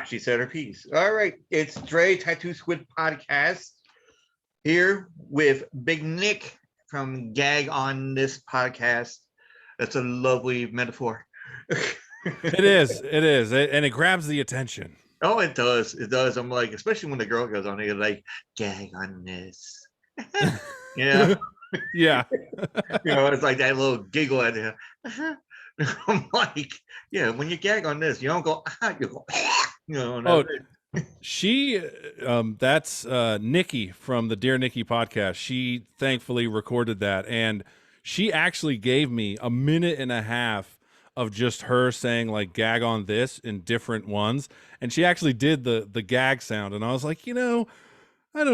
She said her piece. All right, it's Dre Tattoo Squid podcast here with Big Nick from Gag on This podcast. That's a lovely metaphor. It is, and it grabs the attention. Oh, it does. It does. I'm like, especially when the girl goes on here, like, gag on this. Yeah. Yeah. It's like that little giggle at it. I'm like, yeah, when you gag on this, you don't go, you go, Oh, that's Nikki from the Dear Nikki podcast. She thankfully recorded that, and she actually gave me a minute and a half of just her saying like gag on this in different ones, and she actually did the gag sound, and I was like, I don't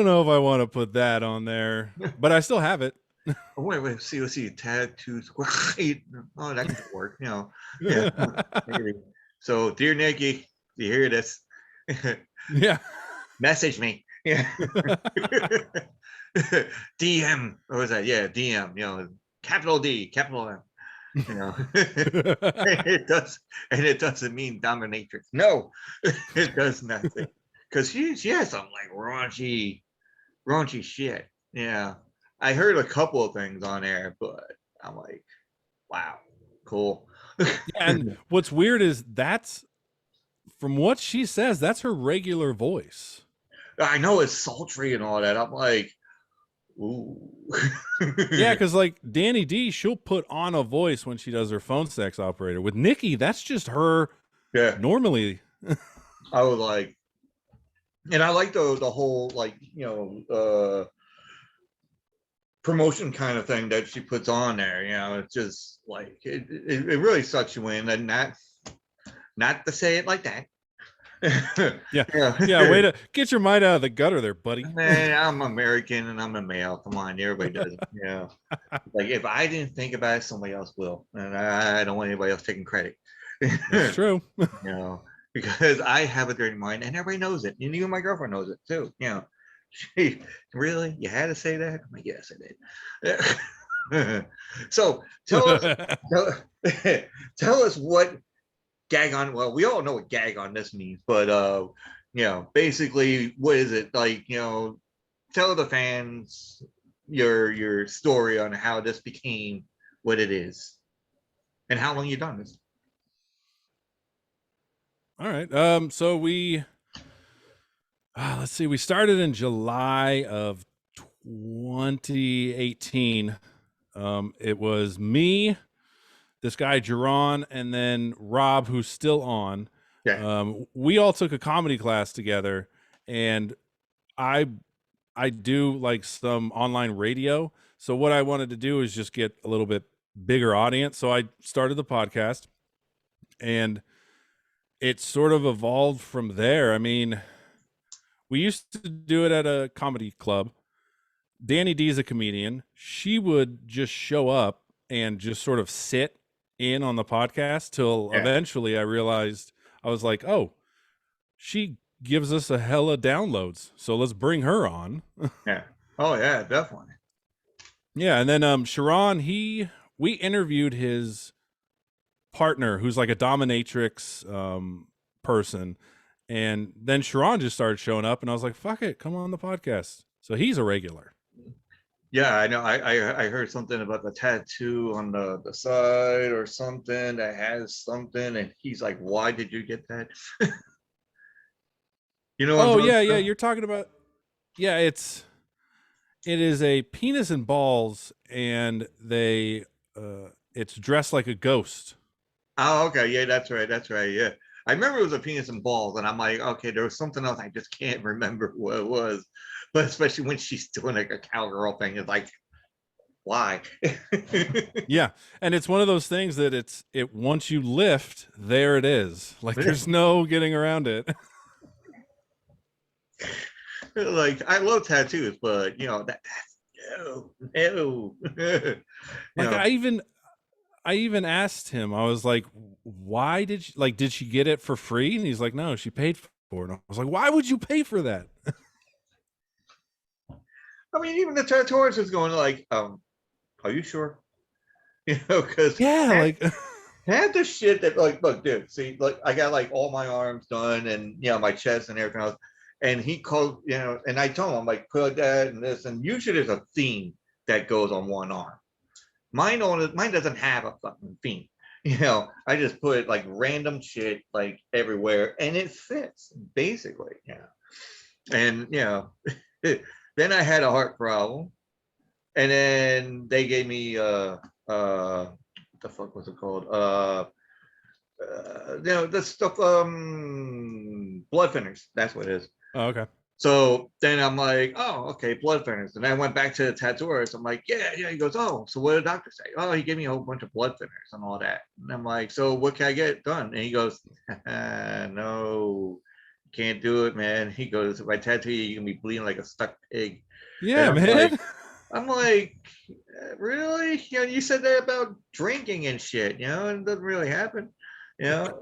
know if I want to put that on there, but I still have it. Oh, wait, let's see, tattoos. Oh, that could work, Yeah. Maybe. So, dear Nikki, you hear this? Yeah. Message me. Yeah. DM. What was that? Yeah, DM. Capital D, capital M. It does, and it doesn't mean dominatrix. No, it does nothing. Because she has some like raunchy shit. Yeah. I heard a couple of things on there, but I'm like, wow, cool. And what's weird is that's, from what she says, that's her regular voice. I know it's sultry and all that. I'm like, ooh. Yeah, because like Danny D, she'll put on a voice when she does her phone sex operator. With Nikki, that's just her. Yeah. Normally. I was like, and I like the whole like promotion kind of thing that she puts on there. It's just like it really sucks you in, and not to say it like that. Yeah. Way to get your mind out of the gutter there, buddy. Man, I'm American and I'm a male. Come on, everybody does it. Like if I didn't think about it, somebody else will, and I don't want anybody else taking credit. That's true. Because I have a dirty mind, and everybody knows it, and even my girlfriend knows it too. She really, you had to say that? I'm like, yes, I did. So tell us what gag on. Well, we all know what gag on this means, but basically, what is it like? Tell the fans your story on how this became what it is, and how long you've done this. All right. So we let's see. We started in July of 2018. It was me, this guy Jerron, and then Rob, who's still on. Yeah. We all took a comedy class together, and I do like some online radio. So what I wanted to do is just get a little bit bigger audience. So I started the podcast, and it sort of evolved from there. I mean, we used to do it at a comedy club. Danny D is a comedian. She would just show up and just sort of sit in on the podcast till eventually I realized, I was like, oh, she gives us a hella downloads, so let's bring her on. Yeah. Oh yeah, definitely. Yeah. And then Sharon, we interviewed his partner, who's like a dominatrix person, and then Sharon just started showing up, and I was like, fuck it, come on the podcast. So he's a regular. Yeah, I know. I heard something about the tattoo on the side or something that has something, and he's like, why did you get that? Oh yeah, you're talking about, yeah, it is a penis and balls, and it's dressed like a ghost. Oh, okay. Yeah, that's right. Yeah. I remember it was a penis and balls, and I'm like, okay, there was something else. I just can't remember what it was. But especially when she's doing like a cowgirl thing, it's like, why? Yeah. And it's one of those things that it once you lift, there it is. Like there's no getting around it. Like I love tattoos, but that's no. Like I even asked him, I was like, why did she get it for free? And he's like, no, she paid for it. And I was like, why would you pay for that? I mean, even the tattooist is going like, are you sure? Because yeah, like Half the shit that like, look, dude, see, like I got like all my arms done and my chest and everything else. And he called, and I told him, I'm like, put that and this, and usually there's a theme that goes on one arm. Mine doesn't have a fucking theme. I just put like random shit like everywhere and it fits basically. And then I had a heart problem. And then they gave me what the fuck was it called? The stuff blood thinners. That's what it is. Oh, okay. So then I'm like, oh, okay, blood thinners. And I went back to the tattooist. I'm like, yeah. He goes, oh, so what did the doctor say? Oh, he gave me a whole bunch of blood thinners and all that. And I'm like, so what can I get done? And he goes, no, can't do it, man. He goes, if I tattoo you, you're gonna be bleeding like a stuck pig. Yeah, And man. I'm like, really? You said that about drinking and shit, and it doesn't really happen, and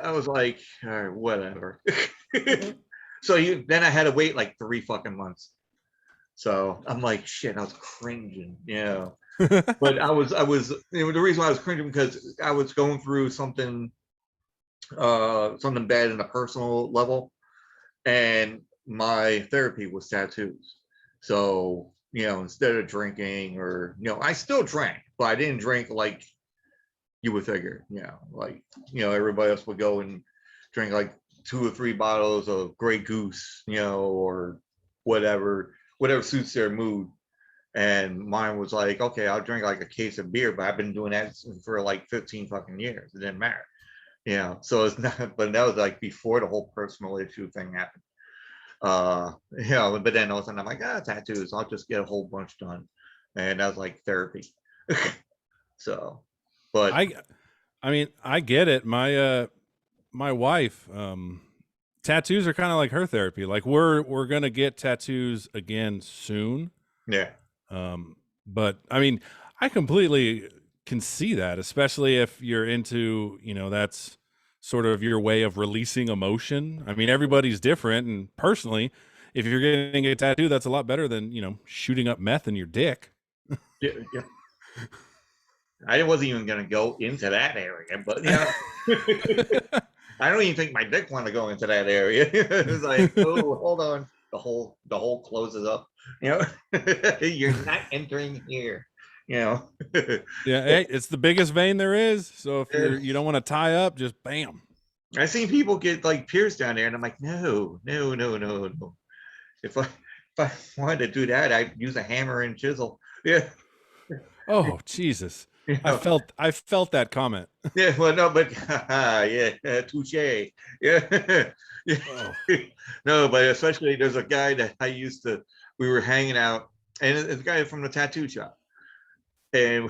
I was like, all right, whatever. So then I had to wait like 3 fucking months. So I'm like, shit, I was cringing, But I was, the reason why I was cringing because I was going through something bad in a personal level, and my therapy was tattoos. So instead of drinking, or I still drank, but I didn't drink like you would figure. Like everybody else would go and drink like 2 or 3 bottles of Grey Goose, or whatever suits their mood. And mine was like, okay, I'll drink like a case of beer, but I've been doing that for like 15 fucking years. It didn't matter. So it's not, but that was like before the whole personal issue thing happened. But then all of a sudden I'm like, tattoos, I'll just get a whole bunch done. And that was like therapy. So, but I mean, I get it. My wife, tattoos are kind of like her therapy. Like we're gonna get tattoos again soon. yeah, But I mean, I completely can see that, especially if you're into, that's sort of your way of releasing emotion. I mean, everybody's different, and personally, if you're getting a tattoo, that's a lot better than shooting up meth in your dick. yeah, yeah. I wasn't even gonna go into that area, but I don't even think my dick want to go into that area. It's like, oh, hold on, the hole closes up. You're not entering here. Yeah, hey, it's the biggest vein there is. So if you don't want to tie up, just bam. I've seen people get like pierced down there, and I'm like, no. If I wanted to do that, I'd use a hammer and chisel. Yeah. Oh Jesus. I felt that comment. Yeah, well, no, but yeah, touche. Yeah. Oh. No, but especially there's a guy that we were hanging out, and it's a guy from the tattoo shop. And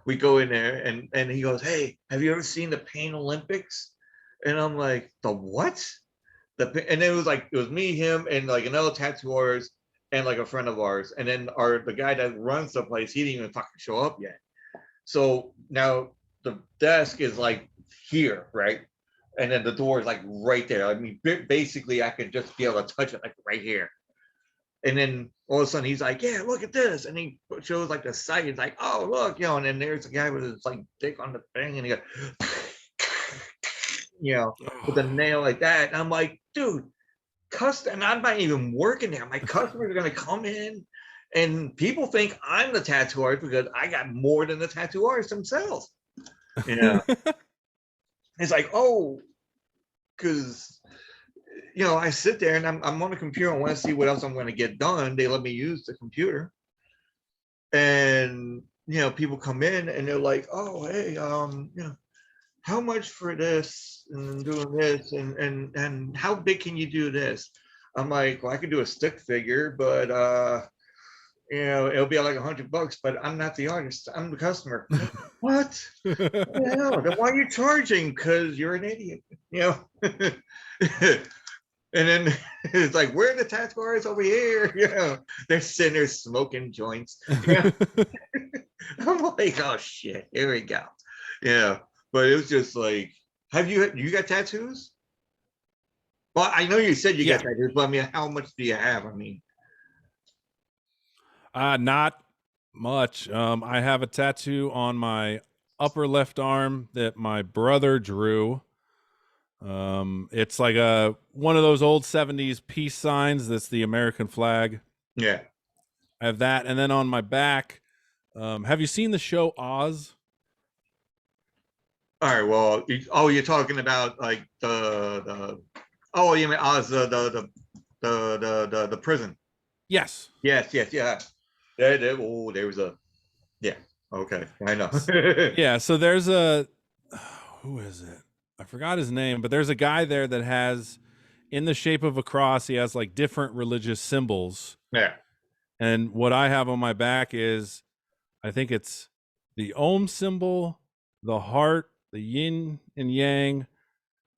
we go in there, and he goes, hey, have you ever seen the Pain Olympics? And I'm like, the what? And it was me, him, and like another tattoo artist and like a friend of ours. And then the guy that runs the place, he didn't even fucking show up yet. So now the desk is like here, right? And then the door is like right there. I mean, basically I could just be able to touch it like right here. And then all of a sudden he's like, yeah, look at this. And he shows like the site. He's like, oh, look, and then there's a guy with his like dick on the thing, and he goes, with a nail like that. And I'm like, dude, and I'm not even working there. My customers are gonna come in, and people think I'm the tattoo artist because I got more than the tattoo artist themselves. It's like, oh, because I sit there and I'm on the computer and want to see what else I'm going to get done. They let me use the computer, and people come in and they're like, oh, hey, how much for this and doing this, and how big can you do this? I'm like, well, I can do a stick figure, but it'll be like $100, but I'm not the artist. I'm the customer. What? Then why are you charging? Because you're an idiot. And then it's like, where are the tattoo artists over here? They're sitting there smoking joints. I'm like, oh shit, here we go. But it was just like, you got tattoos? Well, I know you said you got tattoos, but I mean, how much do you have? I mean, not Much. I have a tattoo on my upper left arm that my brother drew. It's like a one of those old 70s peace signs that's the American flag. Yeah. I have that, and then on my back, have you seen the show Oz? All right. Well, you're talking about like the oh, you mean Oz, the prison. Yes. Yes, yes, yeah. Oh, there was a yeah. Okay, I know. Yeah, so there's a who is it? I forgot his name, but there's a guy there that has in the shape of a cross, he has like different religious symbols. Yeah. And what I have on my back is I think it's the Om symbol, the heart, the yin and yang,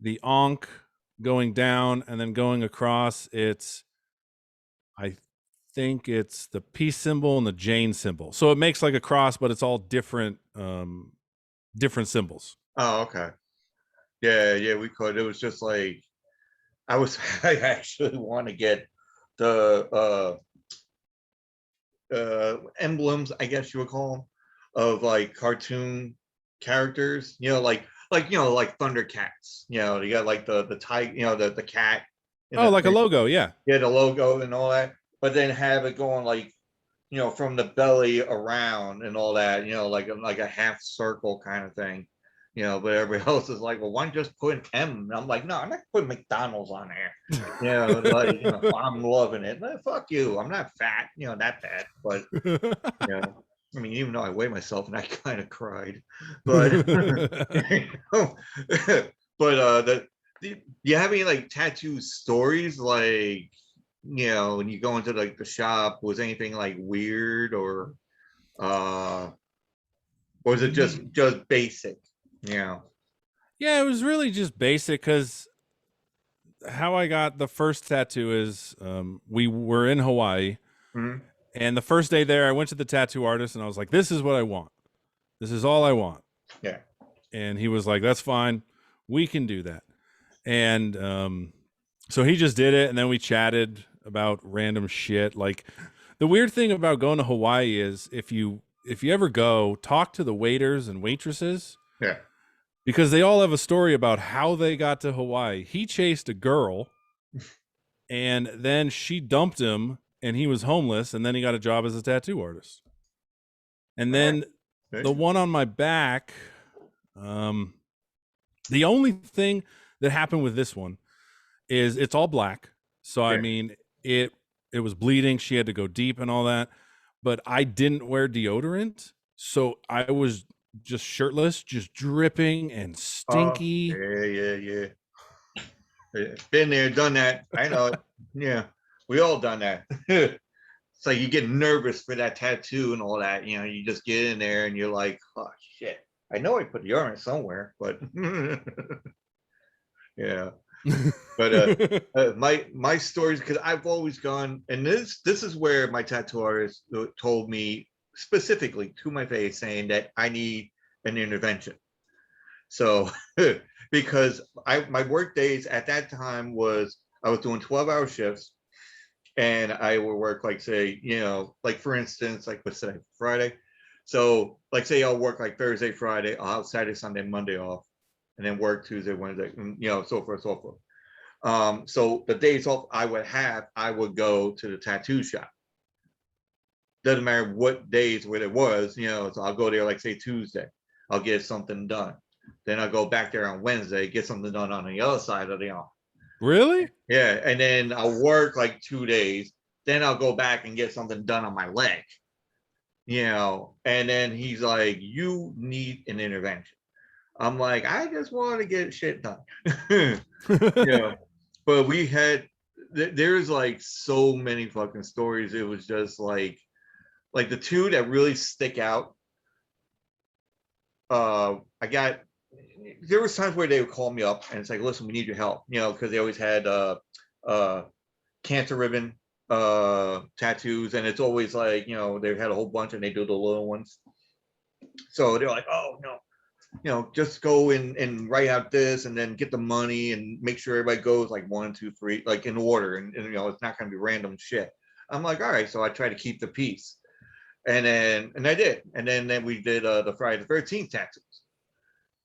the Ankh going down and then going across. I think it's the peace symbol and the Jane symbol. So it makes like a cross, but it's all different symbols. Oh, okay. Yeah, yeah. We could. It was just like I was. I actually want to get the emblems, I guess you would call them, of like cartoon characters. Like Thundercats. You got like the tiger. The cat. Oh, like a logo, yeah. Yeah, the logo and all that. But then have it going like from the belly around and all that. Like a half circle kind of thing. But everybody else is like, well, why don't you just put an M? And I'm like, no, I'm not putting McDonald's on there. I'm loving it. Fuck you. I'm not fat, that bad. But I mean, even though I weigh myself and I kind of cried. But do you have any like tattoo stories like when you go into like the shop, was anything like weird uh or was it just basic? Yeah. Yeah, it was really just basic because how I got the first tattoo is we were in Hawaii, Mm-hmm. and the first day there, I went to the tattoo artist and I was like, "This is what I want. This is all I want." Yeah. And he was like, "That's fine. We can do that." And so he just did it, and then we chatted about random shit. Like the weird thing about going to Hawaii is if you ever go, talk to the waiters and waitresses Yeah. because they all have a story about how they got to Hawaii. He chased a girl and then she dumped him and he was homeless and then he got a job as a tattoo artist. And then the one on my back, the only thing that happened with this one is it's all black. So I mean, it was bleeding, she had to go deep and all that, but I didn't wear deodorant, so I was just shirtless, just dripping and stinky. Yeah. Been there, done that. I know it. Yeah. We all done that. It's like you get nervous for that tattoo and all that. You just get in there and you're like, oh shit. I know I put deodorant somewhere, but yeah. But my stories, because I've always gone, and this is where my tattoo artist told me specifically to my face saying that I need an intervention. So because my work days at that time was I was doing 12-hour shifts, and I would work like say like for instance like what's today, Friday. So like say I'll work like Thursday, Friday, I'll have Saturday, Sunday, Monday off, and then work Tuesday, Wednesday, and so forth, so forth. So the days off I would go to the tattoo shop. Doesn't matter what days where it was, so I'll go there like say Tuesday, I'll get something done. Then I'll go back there on Wednesday, get something done on the other side of the arm. Really? Yeah. And then I'll work like 2 days. Then I'll go back and get something done on my leg. And then he's like, you need an intervention. I'm like, I just want to get shit done. But there's like so many fucking stories. It was just like the two that really stick out. There was times where they would call me up and it's like, listen, we need your help, because they always had cancer ribbon tattoos, and it's always like, they've had a whole bunch and they do the little ones. So they're like, oh no, just go and write out this and then get the money and make sure everybody goes like 1, 2, 3, like in order, and it's not going to be random shit. I'm like, all right. So I try to keep the peace. and I did, and then we did the Friday the 13th tattoos.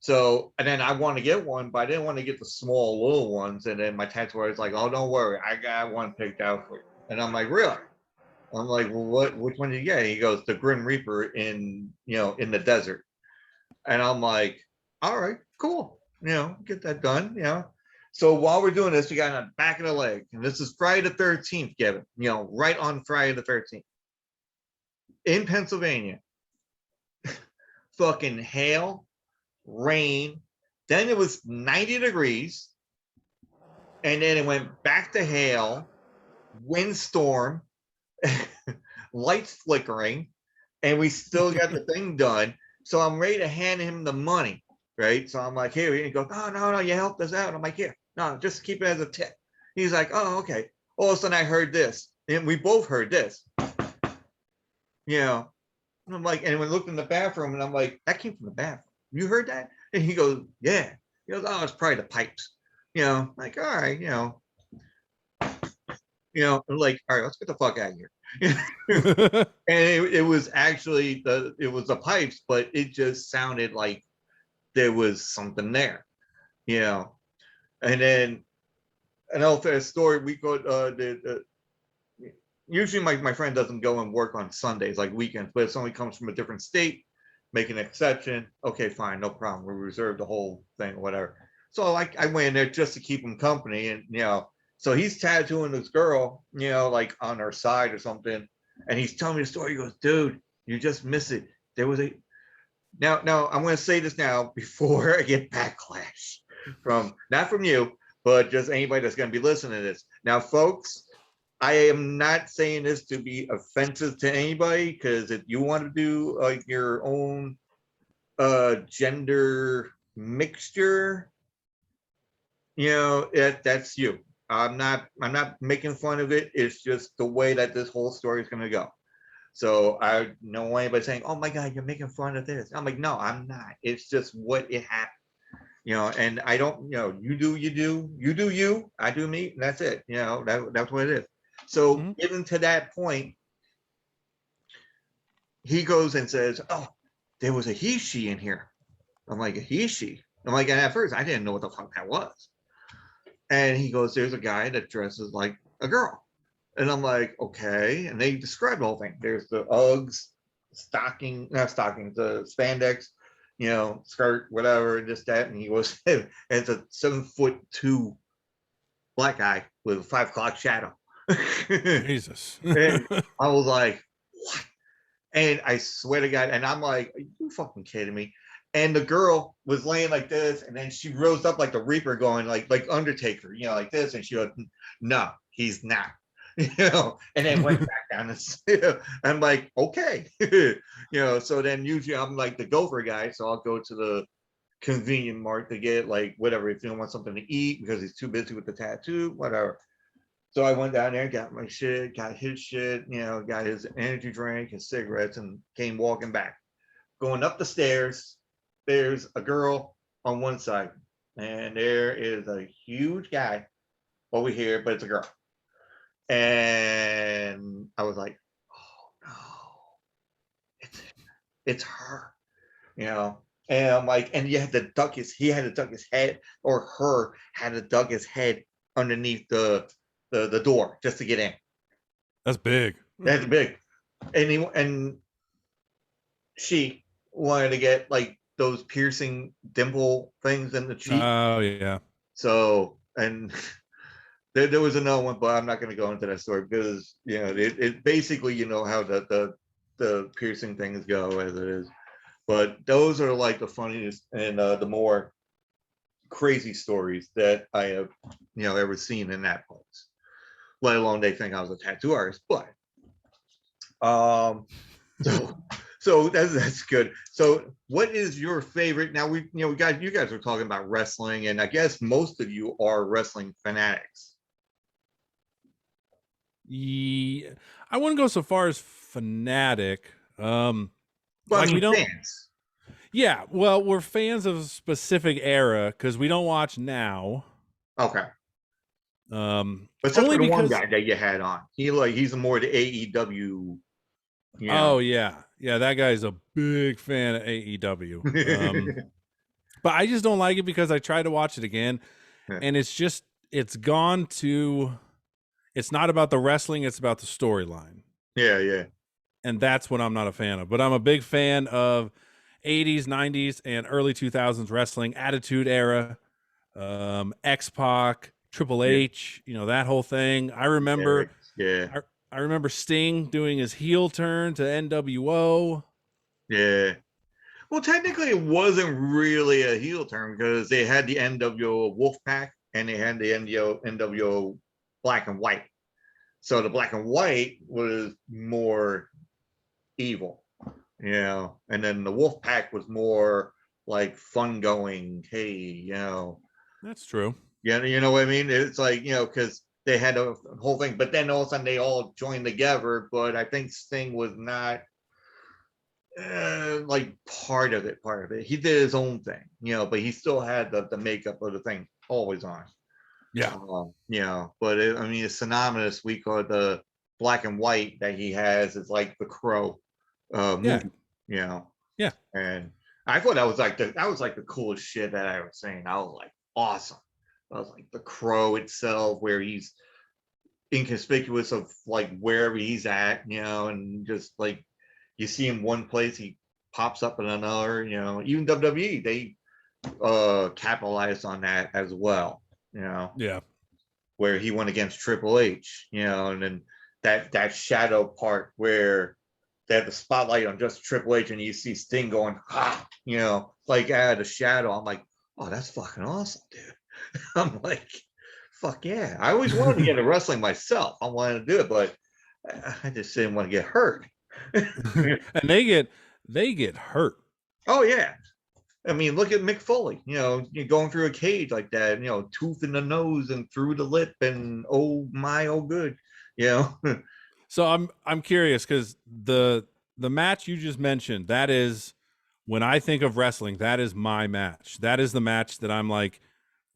So, and then I want to get one, but I didn't want to get the small little ones. And then my tattooer was like, "Oh, don't worry, I got one picked out for you." And I'm like, "Really?" I'm like, "Well, what? Which one did you get?" He goes, "The Grim Reaper in the desert." And I'm like, "All right, cool. Get that done." So while we're doing this, we got on the back of the leg, and this is Friday the 13th, Kevin. Right on Friday the 13th in Pennsylvania. Fucking hail, rain. Then it was 90 degrees, and then it went back to hail, windstorm, lights flickering, and we still got the thing done. So I'm ready to hand him the money, right? So I'm like, "Here," he goes, "Oh, no, no, you helped us out." I'm like, "Here, no, just keep it as a tip." He's like, "Oh, okay." All of a sudden, I heard this, and we both heard this. And I'm like, and we looked in the bathroom, and I'm like, "That came from the bathroom. You heard that?" And he goes, "Yeah." He goes, "Oh, it's probably the pipes." Like, all right, like, all right, let's get the fuck out of here. And it was actually the pipes, but it just sounded like there was something there, you know. And then an old story, we go usually my friend doesn't go and work on Sundays, like weekends, but if somebody comes from a different state, make an exception. Okay, fine, no problem. We reserve the whole thing or whatever. So I went in there just to keep him company, and so he's tattooing this girl, like on her side or something, and he's telling me the story. He goes, "Dude, you just miss it. There was a now I'm going to say this now before I get backlash from not from you, but just anybody that's going to be listening to this. Now, folks, I am not saying this to be offensive to anybody, because if you want to do like your own gender mixture, that's you. I'm not making fun of it. It's just the way that this whole story is going to go. So I don't want anybody saying, "Oh my God, you're making fun of this." I'm like, "No, I'm not. It's just what it happened." And I don't, you do, you, I do me, and that's it. That's what it is. So Mhm. getting to that point, he goes and says, "Oh, there was a he, she in here." I'm like, "A he, she?" I'm like, and at first I didn't know what the fuck that was. And he goes, "There's a guy that dresses like a girl." And I'm like, "Okay." And they describe the whole thing. There's the Uggs, not stockings, the spandex, skirt, whatever, this, that. And he was, and it's a 7'2" black guy with a 5 o'clock shadow. Jesus. And I was like, "What?" And I swear to God, and I'm like, "Are you fucking kidding me?" And the girl was laying like this, and then she rose up like the Reaper, going like Undertaker, like this, and she goes, "No, he's not." And then went back down the I'm like, "Okay." So then usually I'm like the gopher guy, so I'll go to the convenient mart to get like whatever, if you don't want something to eat because he's too busy with the tattoo, whatever. So I went down there, got my shit, got his shit, got his energy drink, his cigarettes, and came walking back. Going up the stairs, there's a girl on one side, and there is a huge guy over here, but it's a girl. And I was like, "Oh no, it's it's her," you know. And I'm like, and he had to duck his head, or her had to duck his head underneath the door just to get in. That's big. That's big. And she wanted to get like those piercing dimple things in the cheek. Oh yeah. So, and there was another one, but I'm not going to go into that story because it basically, how the piercing things go as it is. But those are like the funniest and the more crazy stories that I have ever seen in that place. Let alone they think I was a tattoo artist, but um so that's good. So what is your favorite? Now you guys were talking about wrestling, and I guess most of you are wrestling fanatics. Yeah, I wouldn't go so far as fanatic. But I Like we mean don't. fans. Yeah, well, we're fans of a specific era because we don't watch now. Okay. Except for Only the one because guy that you had on. He's more the AEW You Oh know. yeah, yeah. That guy's a big fan of AEW. But I just don't like it because I tried to watch it again, Yeah, and it's gone to. It's not about the wrestling; it's about the storyline, yeah, and that's what I'm not a fan of. But I'm a big fan of 80s, 90s, and early 2000s wrestling, Attitude Era, X Pac, Triple yeah, H. You know that whole thing. yeah, yeah, I remember Sting doing his heel turn to NWO. yeah. Well, technically, it wasn't really a heel turn because they had the NWO Wolfpack and they had the NWO Black and White. So the Black and White was more evil, and then the Wolfpack was more like fun going. Hey, That's true. yeah, you know what I mean? It's like because they had a whole thing, but then all of a sudden they all joined together. But I think Sting was not like part of it. He did his own thing, but he still had the makeup of the thing always on. Yeah, But I mean, it's synonymous. We call it the black and white that he has. It's like the Crow yeah, movie, you know, yeah. and I thought that was like the coolest shit that I ever seen. I was like, awesome. I was like the Crow itself, where he's inconspicuous of like wherever he's at, and just like you see him one place, he pops up in another. Even WWE, they capitalized on that as well. Yeah. Where he went against Triple H, and then that shadow part where they have the spotlight on just Triple H, and you see Sting going, ha, like out of the shadow. I'm like, oh, that's fucking awesome, dude. I'm like, fuck yeah. I always wanted to get into wrestling myself. I wanted to do it, but I just didn't want to get hurt. And they get hurt. Oh yeah. I mean, look at Mick Foley. You're going through a cage like that. Tooth in the nose and through the lip, and oh my, oh good. You know. So I'm curious because the match you just mentioned, that is when I think of wrestling, that is my match. That is the match that I'm like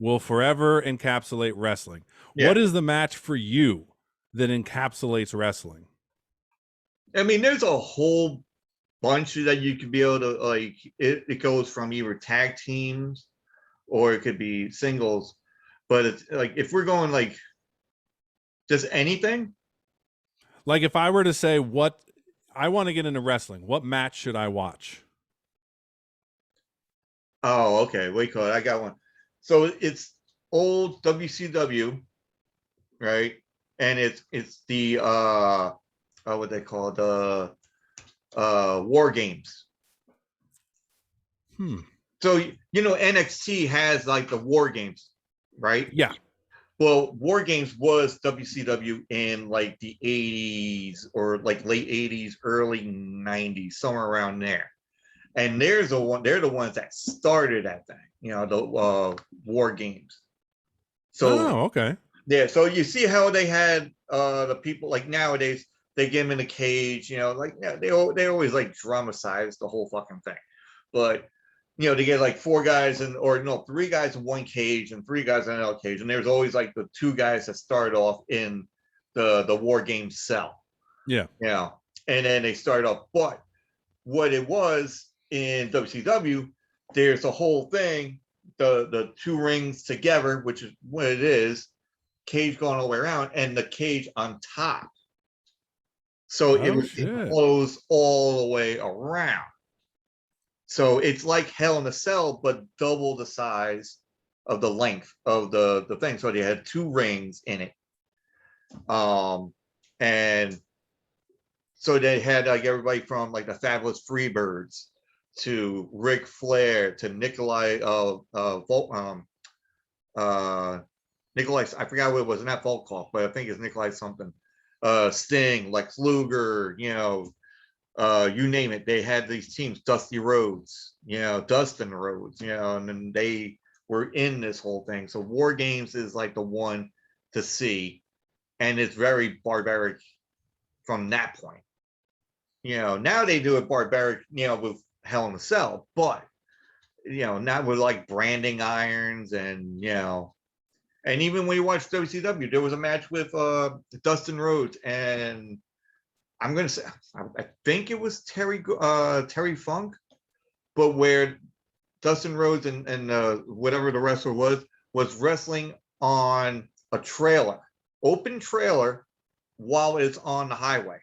will forever encapsulate wrestling. Yeah. What is the match for you that encapsulates wrestling? I mean, there's a whole bunch that you could be able to like. It goes from either tag teams or it could be singles. But it's like if we're going like just anything. Like if I were to say what I want to get into wrestling, what match should I watch? Oh, okay. Wait, call it. I got one. So it's old WCW, right? And it's the what they call the war games. Hmm. So NXT has like the war games, right? Yeah. Well, war games was WCW in like the 80s or like late 80s, early 90s, somewhere around there. And they're the ones that started that thing, the war games. So Oh, okay. yeah, so you see how they had the people like nowadays they get them in a cage, like yeah, they always like dramatize the whole fucking thing, but they get like four guys or no, three guys in one cage and three guys in another cage, and there's always like the two guys that start off in the war game cell, Yeah. and then they start off. But what it was in WCW, there's a whole thing, the two rings together, which is what it is, cage going all the way around, and the cage on top. So it Oh was shit. enclosed all the way around. So it's like Hell in a Cell, but double the size of the length of the thing. So they had two rings in it. And so they had like everybody from like the Fabulous Freebirds to Ric Flair to Nikolai Nikolai, I forgot what it was, not Volkov, but I think it's Nikolai something. Sting, Lex Luger, you name it. They had these teams, Dusty Rhodes, Dustin Rhodes, and then they were in this whole thing. So War Games is like the one to see, and it's very barbaric from that point. Now they do it barbaric, with Hell in a Cell, but not with like branding irons and even when you watch WCW, there was a match with Dustin Rhodes and I'm gonna say I think it was Terry Funk, but where Dustin Rhodes and whatever the wrestler was wrestling on a trailer, open trailer, while it's on the highway.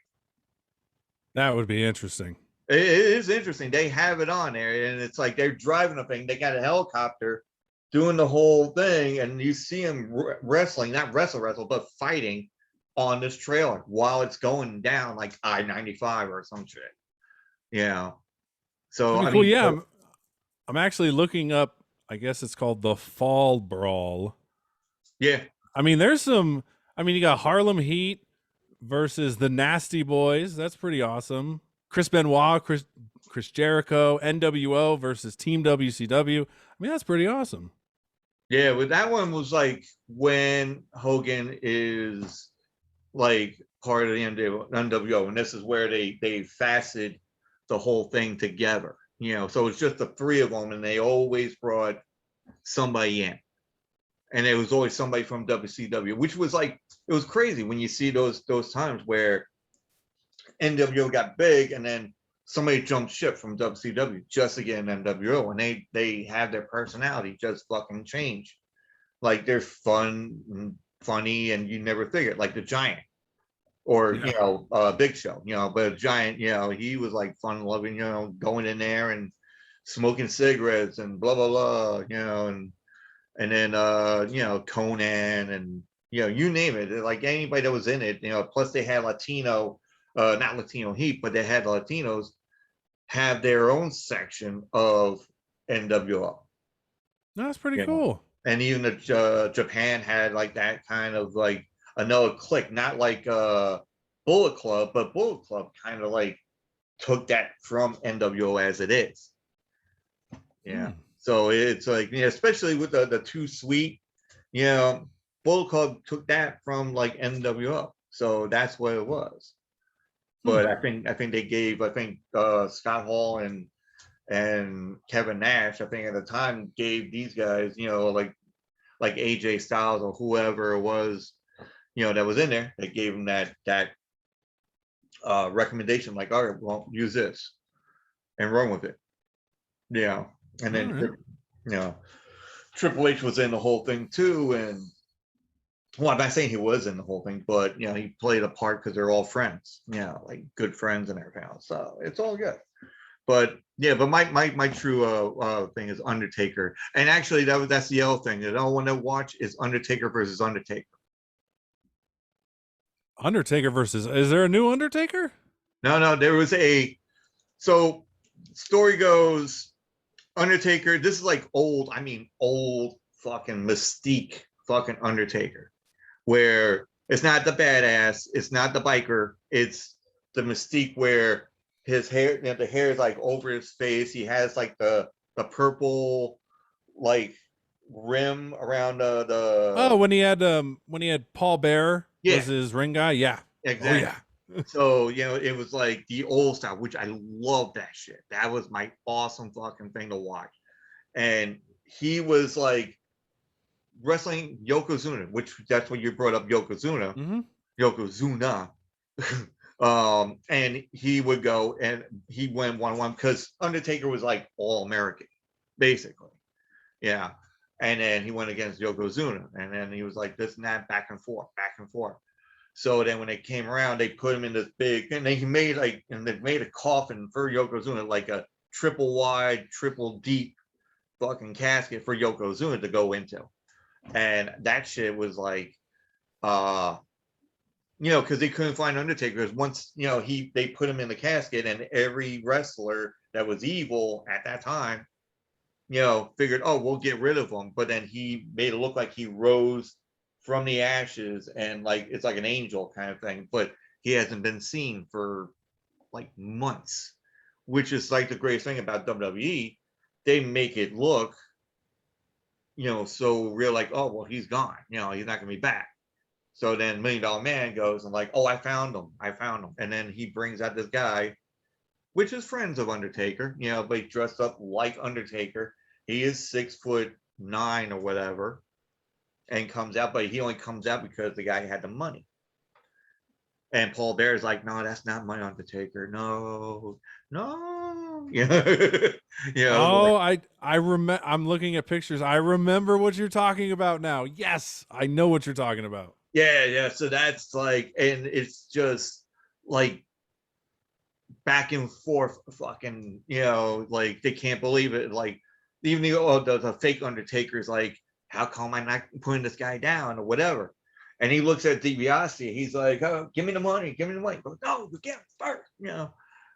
That would be interesting. It is interesting. They have it on there, and it's like they're driving a thing. They got a helicopter doing the whole thing, and you see them wrestling, not wrestle, but fighting on this trailer while it's going down like I-95 or some shit. Yeah. So That'd be I cool. mean, Yeah, I'm actually looking up. I guess it's called the Fall Brawl. yeah, I mean, there's some. I mean, you got Harlem Heat versus the Nasty Boys. That's pretty awesome. Chris Benoit, Chris Jericho, NWO versus Team WCW. I mean, that's pretty awesome. yeah. But that one was like when Hogan is like part of the NWO, and this is where they facet the whole thing together. So it's just the three of them, and they always brought somebody in, and it was always somebody from WCW, which was like it was crazy when you see those times where NWO got big, and then somebody jumped ship from WCW just to get an NWO, and they have their personality just fucking change. Like they're fun, and funny, and you never figured like the Giant or Yeah. Big Show, but Giant, he was like fun loving, going in there and smoking cigarettes and blah blah blah, and then Conan and you name it, like anybody that was in it, plus they had Latino, not Latino Heat, but they had Latinos have their own section of NWO. No, that's pretty you know cool. and even the Japan had like that kind of like another clique, not like Bullet Club, but Bullet Club kind of like took that from NWO as it is. Yeah. Hmm. So it's like, especially with the Too Sweet, Bullet Club took that from like NWO. So that's what it was. Hmm. But I think they gave Scott Hall and Kevin Nash, I think at the time gave these guys, like AJ Styles or whoever it was, that was in there. They gave them that recommendation, like, all right, well, use this and run with it. Yeah. And All then, right. Triple H was in the whole thing too. And well, I'm not saying he was in the whole thing, but he played a part because they're all friends, like good friends and everything else. So it's all good. But yeah, but my true thing is Undertaker. And actually that's the other thing that I want to watch is Undertaker versus Undertaker. Undertaker versus. Is there a new Undertaker? No, there was so story goes, Undertaker, this is like old fucking Mystique fucking Undertaker, where it's not the badass, it's not the biker, it's the Mystique where his hair, the hair is like over his face. He has like the purple like rim around Oh, the when he had Paul Bear yeah, was his ring guy. Yeah. Oh exactly. yeah. So it was like the old style, which I love that shit. That was my awesome fucking thing to watch. And he was like wrestling Yokozuna, which that's when you brought up Yokozuna. Mm-hmm. Yokozuna. And he would go and he went 1-1 because Undertaker was like all American, basically. Yeah. And then he went against Yokozuna, and then he was like this and that, back and forth, back and forth. So then when they came around, they put him in this big, and they made a coffin for Yokozuna, like a triple wide, triple deep fucking casket for Yokozuna to go into. And that shit was like, because they couldn't find Undertaker. Once they put him in the casket, and every wrestler that was evil at that time, figured, oh, we'll get rid of him. But then he made it look like he rose from the ashes, and like it's like an angel kind of thing. But he hasn't been seen for like months, which is like the greatest thing about WWE. They make it look, so real, like, oh, well, he's gone. He's not gonna be back. So then Million Dollar Man goes and like, oh, I found him. And then he brings out this guy, which is friends of Undertaker, but he dressed up like Undertaker. He is 6'9" or whatever, and comes out, but he only comes out because the guy had the money. And Paul Bear's like, no, that's not my Undertaker. No, no. Like, Oh, I remember. I'm looking at pictures. I remember what you're talking about now. Yes, I know what you're talking about. yeah, yeah. So that's like, and it's just like back and forth, fucking, like they can't believe it. Like even the fake Undertaker's like, how come I'm not putting this guy down or whatever? And he looks at DiBiase. He's like, oh, give me the money, give me the money. Goes, no, you get it first.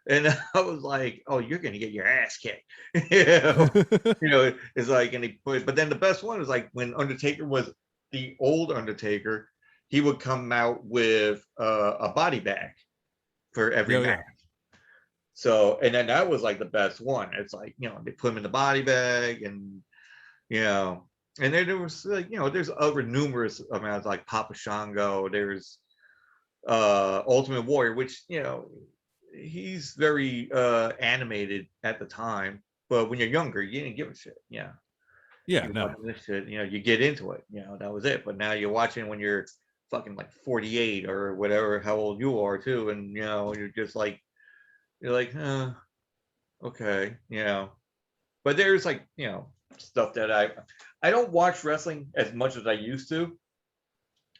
And I was like, oh, you're gonna get your ass kicked. It's like, and he put, but then the best one was like when Undertaker was the old Undertaker, he would come out with a body bag for every Oh match. yeah. So, and then that was like the best one. It's like, they put him in the body bag and, you know, and then there was like, there's other numerous amounts like Papa Shango. There's Ultimate Warrior, which, he's very animated at the time. But when you're younger, you didn't give a shit. Yeah. Yeah. You're No. watching this shit, you get into it. That was it. But now you're watching when you're fucking like 48 or whatever, how old you are too. And, you're just like, you're like, okay, but there's like, stuff that I don't watch wrestling as much as I used to.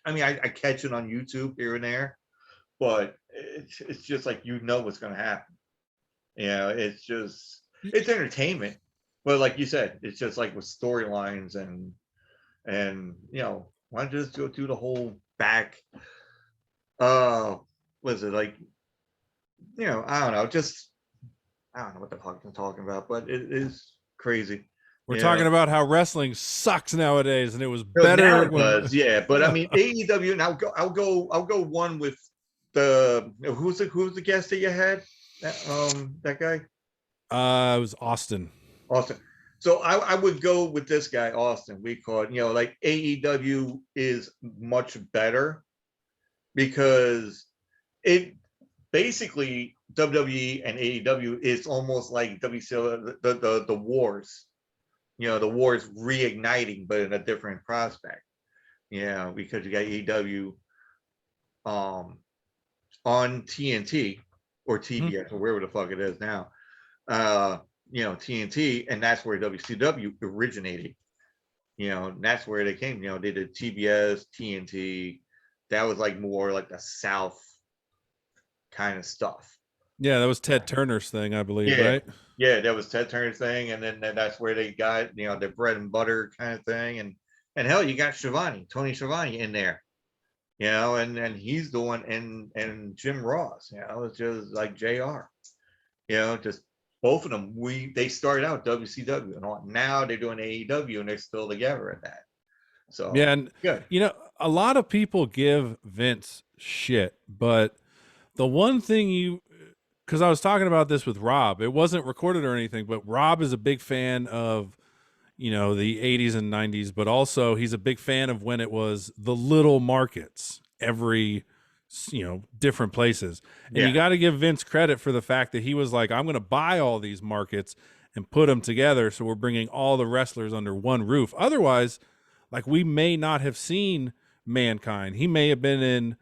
I mean, I catch it on YouTube here and there, but it's just like, what's going to happen. It's just, it's entertainment. But like you said, it's just like with storylines and why don't you just go through the whole back, was it like, I don't know, just I don't know what the fuck I'm talking about, but it is crazy. We're talking about how wrestling sucks nowadays, and it was So now better it when. does, yeah. But I mean, AEW. And I'll go one with the who's the guest that you had? That guy, It was Austin. Austin. So I would go with this guy, Austin. We call it, like AEW is much better because it basically WWE and AEW is almost like WCW, the wars. The wars reigniting, but in a different prospect. Because you got AEW on TNT or TBS or wherever the fuck it is now. TNT, and that's where WCW originated. And that's where they came. They did TBS, TNT. That was like more like the South kind of stuff. Yeah, that was Ted Turner's thing, I believe, Yeah. right? Yeah, that was Ted Turner's thing, and then that's where they got their bread and butter kind of thing, and hell, you got Tony Schiavone in there, and he's the one, and Jim Ross, it's just like JR, just both of them. They started out WCW, and now they're doing AEW, and they're still together at that. So Yeah, and good. a lot of people give Vince shit, but the one thing because I was talking about this with Rob, it wasn't recorded or anything, but Rob is a big fan of the 80s and 90s, but also he's a big fan of when it was the little markets every different places. And you got to give Vince credit for the fact that he was like, I'm going to buy all these markets and put them together, so we're bringing all the wrestlers under one roof. Otherwise, like, we may not have seen Mankind. He may have been in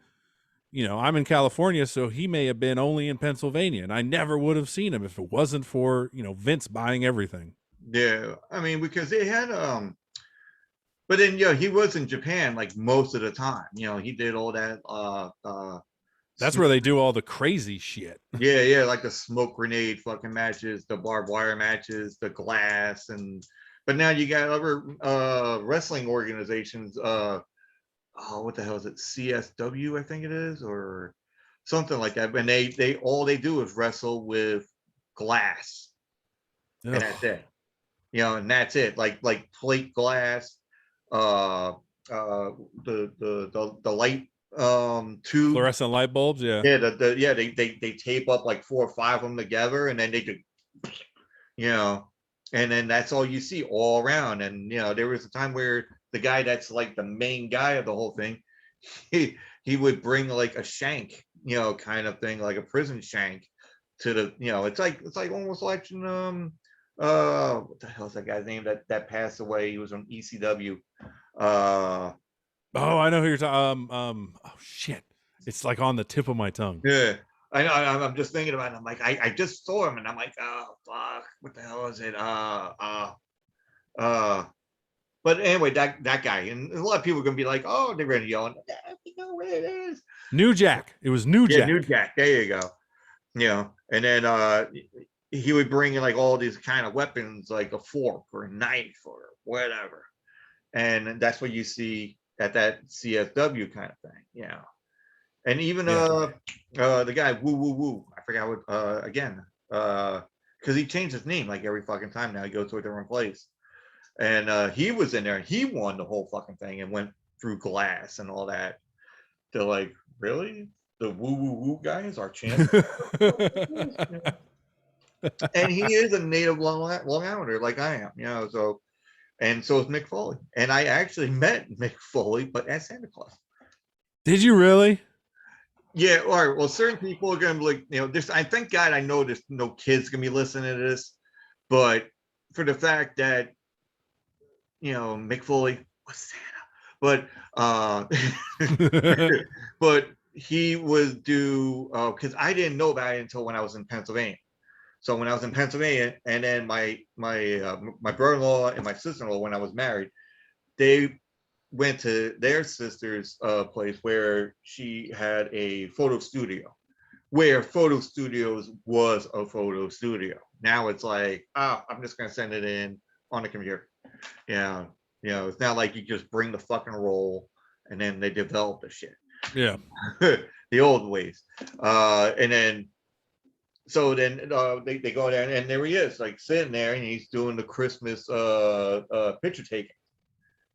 I'm in California, so he may have been only in Pennsylvania, and I never would have seen him if it wasn't for Vince buying everything. Yeah, I mean, because they had but then he was in Japan like most of the time. He did all that That's where they do all the crazy shit. yeah, like the smoke grenade fucking matches, the barbed wire matches, the glass, but now you got other wrestling organizations. What the hell is it? CSW, I think it is, or something like that. And they all they do is wrestle with glass, and that's it. And that's it. Like plate glass, uh, the light tube. Fluorescent light bulbs, yeah. Yeah, they tape up like 4 or 5 of them together, and then they do, and then that's all you see all around. And there was a time where the guy that's like the main guy of the whole thing, he would bring like a shank, kind of thing, like a prison shank to the, it's like almost like what the hell is that guy's name that passed away? He was on ECW. Oh, I know who you're talking. Oh shit, It's like on the tip of my tongue. Yeah. I'm just thinking about it. I'm like, I just saw him and I'm like, oh fuck, what the hell is it? Uh but anyway, that guy, and a lot of people are gonna be like, oh, they're gonna yell, you know what it is. New Jack. It was New Yeah, Jack. New Jack. There you go. You know, and then he would bring in like all these kind of weapons, like a fork or a knife or whatever. And that's what you see at that CSW kind of thing, you know. And even Yeah. the guy Woo Woo Woo, I forgot what again, because he changed his name like every fucking time now. He goes to a different place. And he was in there and he won the whole fucking thing and went through glass and all that. They're like, really? The Woo Woo Woo guy is our champion? And he is a native Long Islander like I am, you know. So, and so is Mick Foley. And I actually met Mick Foley, but at Santa Claus. Did you really? Yeah, all right. Well, certain people are gonna be like, you know, this. I thank God I know there's no kids gonna be listening to this, but for the fact that, you know, Mick Foley was Santa, but but he was due because I didn't know about it until when I was in Pennsylvania. So when I was in Pennsylvania, and then my brother-in-law and my sister-in-law, when I was married, they went to their sister's place where she had a photo studio, where photo studios was a photo studio. Now it's like, oh, I'm just gonna send it in on the computer. Yeah, you know, it's not like you just bring the fucking roll and then they develop the shit. Yeah. The old ways. And then so then they go down and there he is, like sitting there and he's doing the Christmas picture taking.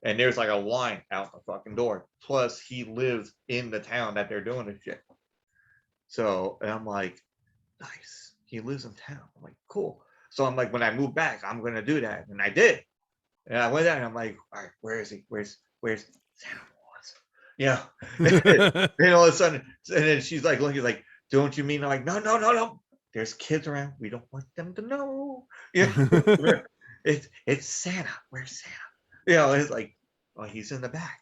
And there's like a line out the fucking door. Plus, he lives in the town that they're doing this shit. So, and I'm like, nice. He lives in town. I'm like, cool. So I'm like, when I move back, I'm gonna do that, and I did. And I went there, and I'm like, all right, where is he? Where's Santa Claus? Yeah. And all of a sudden, and then she's like, looking like, don't you mean? I'm like, no. There's kids around. We don't want them to know. Yeah. It's Santa. Where's Santa? You know, it's like, oh, he's in the back.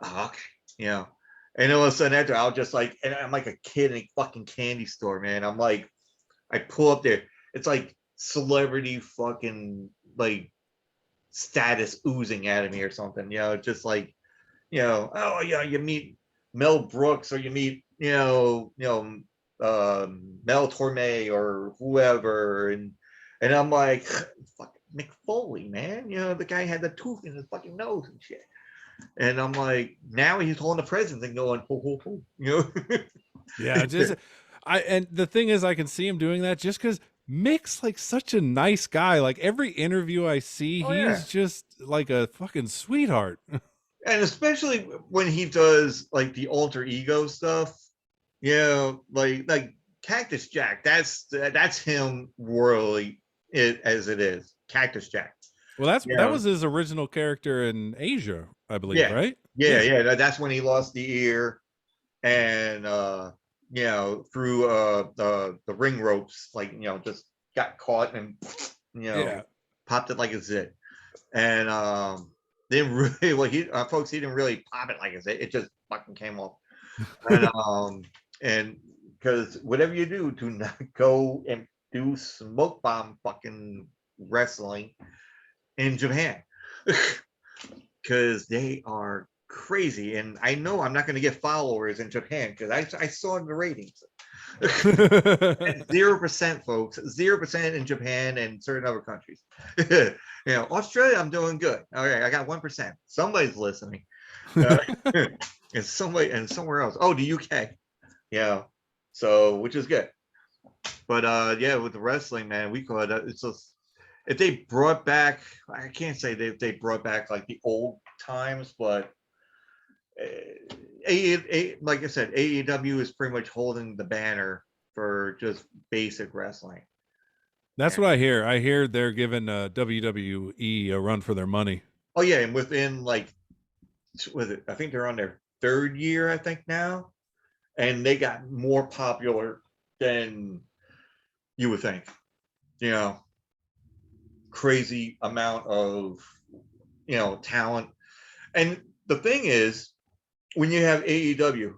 Oh, okay. You know, and all of a sudden after I'll just like, and I'm like a kid in a fucking candy store, man. I'm like, I pull up there. It's like celebrity fucking like status oozing out of me or something. You know, just like, you know, oh yeah, you meet Mel Brooks or you meet, Mel Torme or whoever, and I'm like, fuck Mick Foley, man. You know, the guy had the tooth in his fucking nose and shit. And I'm like, now he's holding the presents and going, ho, ho, ho, you know? Yeah, just and the thing is I can see him doing that just because Mick's like such a nice guy. Like every interview I see, Oh, he yeah. is just like a fucking sweetheart. And especially when he does like the alter ego stuff, you know, like Cactus Jack, that's him worldly as it is. Cactus Jack. Well, You that know? was his original character in Asia, I believe, Yeah. right? Yeah. That's when he lost the ear and you know, through the ring ropes, like, you know, just got caught and you know, Yeah. popped it like a zit. And didn't really well he folks, he didn't really pop it like a zit, it just fucking came off. And because whatever you do not go and do smoke bomb fucking wrestling in Japan. Because they are crazy. And I know I'm not going to get followers in Japan because I saw the ratings. 0%, folks. 0% in Japan and certain other countries. You know, Australia, I'm doing good. All right, I got 1%. Somebody's listening. And somewhere else. Oh, the UK. Yeah. So, which is good. But yeah, with the wrestling, man, we could. It's just if they brought back. I can't say they brought back like the old times, but like I said, AEW is pretty much holding the banner for just basic wrestling. That's Yeah. what I hear. I hear they're giving WWE a run for their money. Oh yeah, and within like, was it? I think they're on their third year. I think now, and they got more popular than you would think. You know, crazy amount of talent. And the thing is, when you have AEW,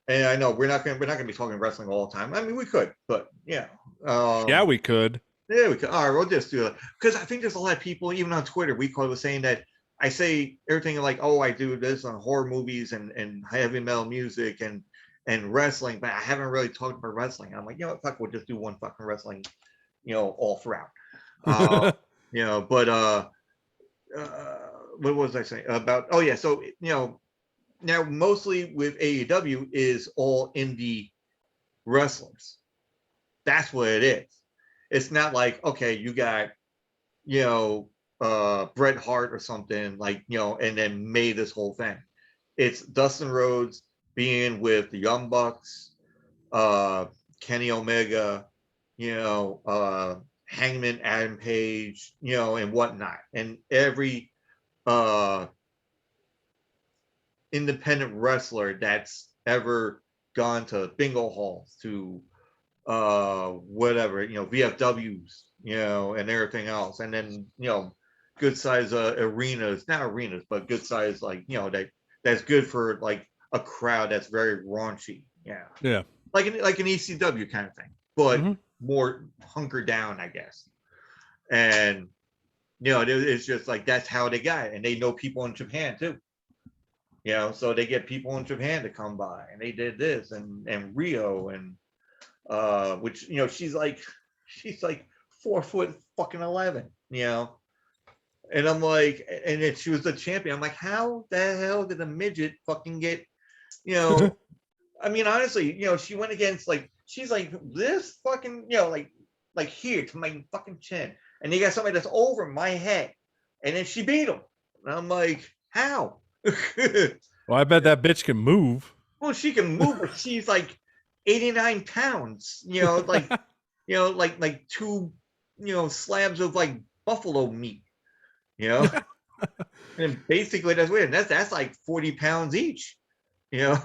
And I know we're not gonna be talking wrestling all the time. I mean, we could, but yeah, Yeah, we could. yeah, we could. All right, we'll just do it because I think there's a lot of people, even on Twitter, we call it saying that I say everything like, oh, I do this on horror movies and heavy metal music and wrestling, but I haven't really talked about wrestling. I'm like, you know what, fuck, we'll just do one fucking wrestling, all throughout. But what was I saying about? Oh yeah, so now mostly with AEW is all indie wrestlers. That's what it is. It's not like, okay, you got, you know, Bret Hart or something like, and then made this whole thing. It's Dustin Rhodes being with the Young Bucks, uh, Kenny Omega, Hangman Adam Page, and whatnot. And every uh, independent wrestler that's ever gone to bingo halls, to whatever, VFWs, and everything else, and then good size arenas, not arenas, but good size, like, that's good for like a crowd that's very raunchy, Yeah. like an ECW kind of thing, but Mm-hmm. more hunkered down, I guess. And it's just like that's how they got it, and they know people in Japan too. So they get people in Japan to come by, and they did this, and Rio, and which she's like 4 foot fucking 11, and I'm like, and then she was the champion. I'm like, how the hell did a midget fucking get, I mean, honestly, she went against, like, she's like this fucking, like here to my fucking chin, and you got somebody that's over my head, and then she beat him, and I'm like, how? Well, I bet that bitch can move. Well, she can move, but she's like 89 pounds, like, like two, slabs of like buffalo meat, you know, and basically that's weird. That's like 40 pounds each, you know.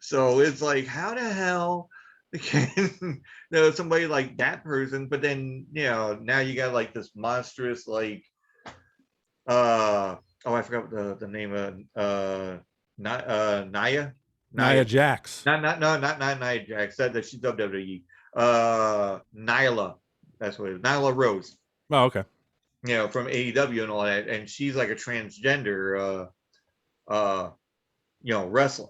So it's like, how the hell can somebody like that person, but then now you got like this monstrous, like, oh, I forgot the name of Naya. Nia Jax. Not Nia Jax. That she's WWE. Nyla. That's what it is. Nyla Rose. Oh, okay. From AEW and all that, and she's like a transgender wrestler.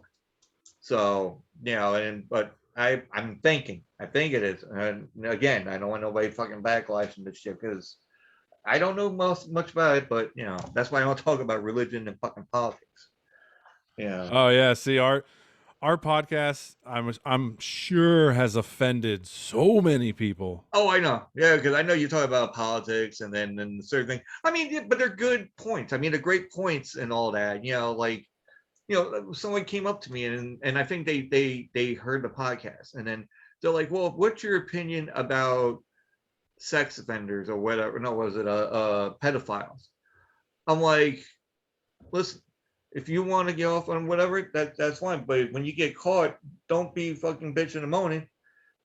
So, but I'm thinking, I think it is. And again, I don't want nobody fucking backlashing this shit because I don't know much about it, but that's why I don't talk about religion and fucking politics. Yeah. Oh yeah. See, our podcast, I'm sure, has offended so many people. Oh, I know. Yeah, because I know you talk about politics and then certain thing. I mean, yeah, but they're good points. I mean, they're great points and all that. Like, someone came up to me and I think they heard the podcast, and then they're like, "Well, what's your opinion about sex offenders or whatever? No, was it pedophiles?" I'm like, listen, if you want to get off on whatever, that's fine. But when you get caught, don't be fucking bitching and moaning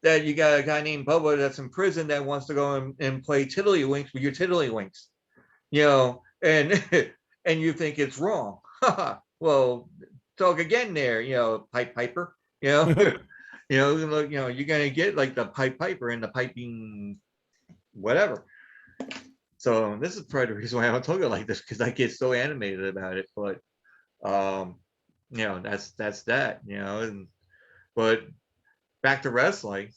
that you got a guy named Bubba that's in prison that wants to go and play tiddlywinks with your tiddlywinks, and and you think it's wrong. Well, talk again there, pipe piper, you're gonna get like the pipe piper and the piping whatever. So this is probably the reason why I don't talk it like this, because I get so animated about it. But that's that, but back to wrestling,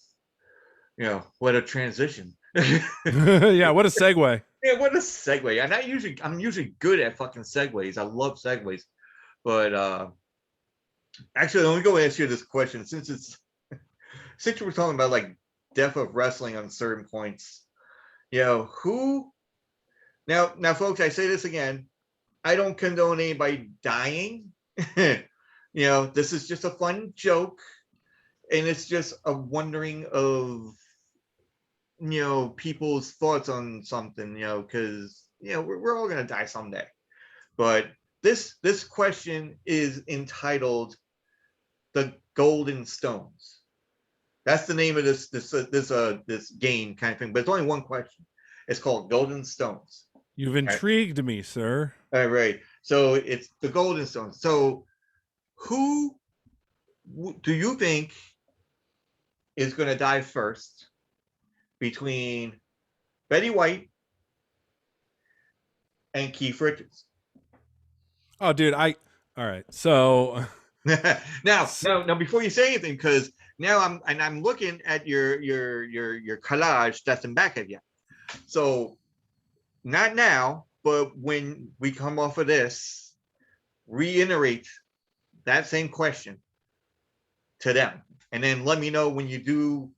what a transition. Yeah, what a segue. Yeah, what a segue. And I'm usually good at fucking segues. I love segues. But actually, let me go ask you this question. Since we're talking about like death of wrestling on certain points, who now folks, I say this again, I don't condone anybody dying. This is just a fun joke, and it's just a wondering of people's thoughts on something, because we're all gonna die someday. But this question is entitled "The Golden Stones." That's the name of this game kind of thing, but it's only one question. It's called Golden Stones. You've intrigued me, sir. All right. So it's the Golden Stones. So who do you think is going to die first between Betty White and Keith Richards? Oh, dude, all right. So, Now, before you say anything, because now I'm looking at your collage that's in back of you. So not now, but when we come off of this, reiterate that same question to them, and then let me know when you do,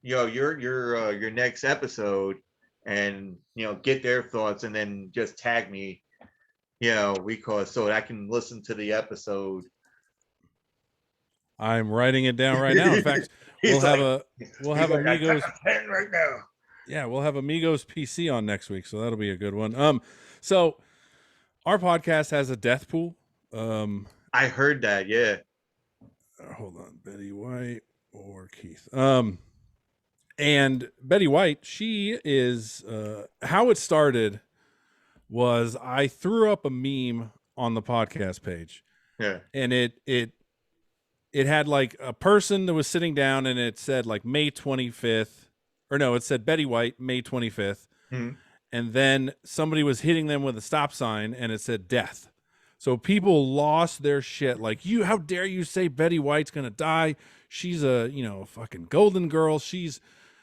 your next episode, and get their thoughts, and then just tag me, because so I can listen to the episode. I'm writing it down right now. In fact, we'll he's have like, a we'll he's have like, I got Amigos. a pen right now. Yeah, we'll have Amigos PC on next week, so that'll be a good one. So our podcast has a death pool. I heard that. Yeah. Hold on, Betty White or Keith. And Betty White, she is how it started was I threw up a meme on the podcast page, Yeah. and it had like a person that was sitting down, and it said like May 25th, or no, it said Betty White May 25th, Mhm. and then somebody was hitting them with a stop sign, and it said death. So people lost their shit. Like, how dare you say Betty White's gonna die? She's a fucking golden girl. She's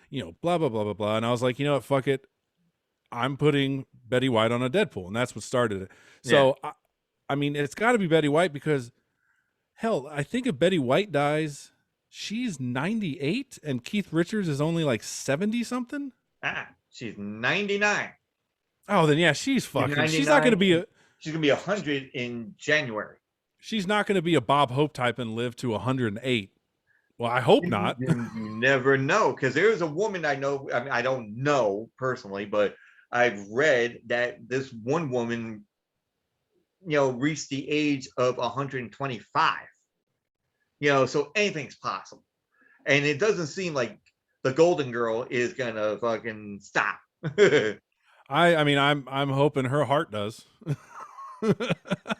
blah blah blah blah blah. And I was like, you know what, fuck it. I'm putting Betty White on a Deadpool, and that's what started it. Yeah. So I mean, it's got to be Betty White because hell, I think if Betty White dies, she's 98 and Keith Richards is only like 70 something. She's 99. Oh, then yeah, she's She's fucking. She's not going to 99. be a. She's gonna be 100 in January. She's not going to be a Bob Hope type and live to 108. Well, I hope not. You never know, because there's a woman I know. I mean, I don't know personally, but I've read that this one woman, reached the age of 125. So anything's possible, and it doesn't seem like the Golden Girl is gonna fucking stop. I mean, I'm hoping her heart does. All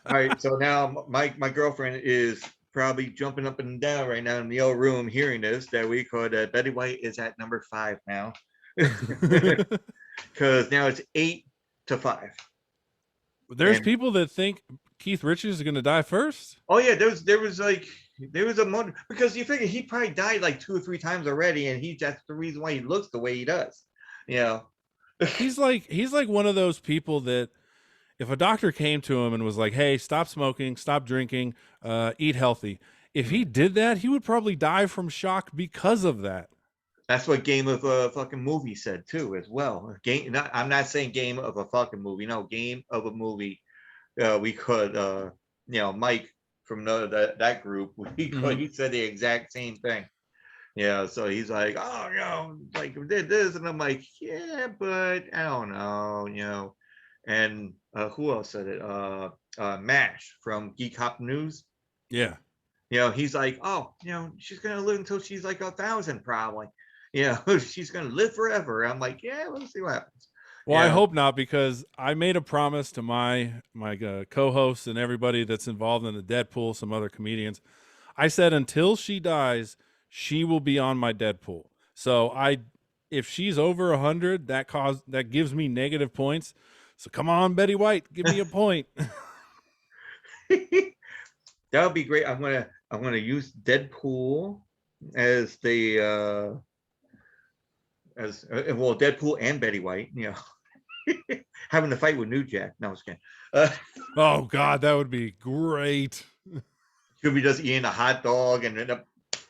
right, so now my girlfriend is probably jumping up and down right now in the old room hearing this, that we call that Betty White is at number 5 now. Because now it's 8-5. There's And people that think Keith Richards is going to die first. oh yeah, there was a moment, because you figure he probably died like 2 or 3 times already, and that's the reason why he looks the way he does. He's like one of those people that if a doctor came to him and was like, "Hey, stop smoking, stop drinking, eat healthy," if he did that, he would probably die from shock because of that. That's what Game of a fucking movie said too, as well. I'm not saying Game of a fucking movie. No, Game of a movie. We could, Mike from that group. He said the exact same thing. So he's like, oh, like did this, and I'm like, yeah, but I don't know. And who else said it? Mash from Geek Hop News. Yeah. He's like, oh, she's gonna live until she's like 1,000 probably. She's gonna live forever. I'm like, yeah, let's see what happens. Well, I hope not, because I made a promise to my co-hosts and everybody that's involved in the Deadpool, some other comedians. I said until she dies, she will be on my Deadpool. So if she's over 100, that gives me negative points. So come on, Betty White, give me a point. That would be great. I'm gonna use Deadpool as the well, Deadpool and Betty White. Having to fight with New Jack. No, I was kidding. Oh God, that would be great. She'll be just eating a hot dog and then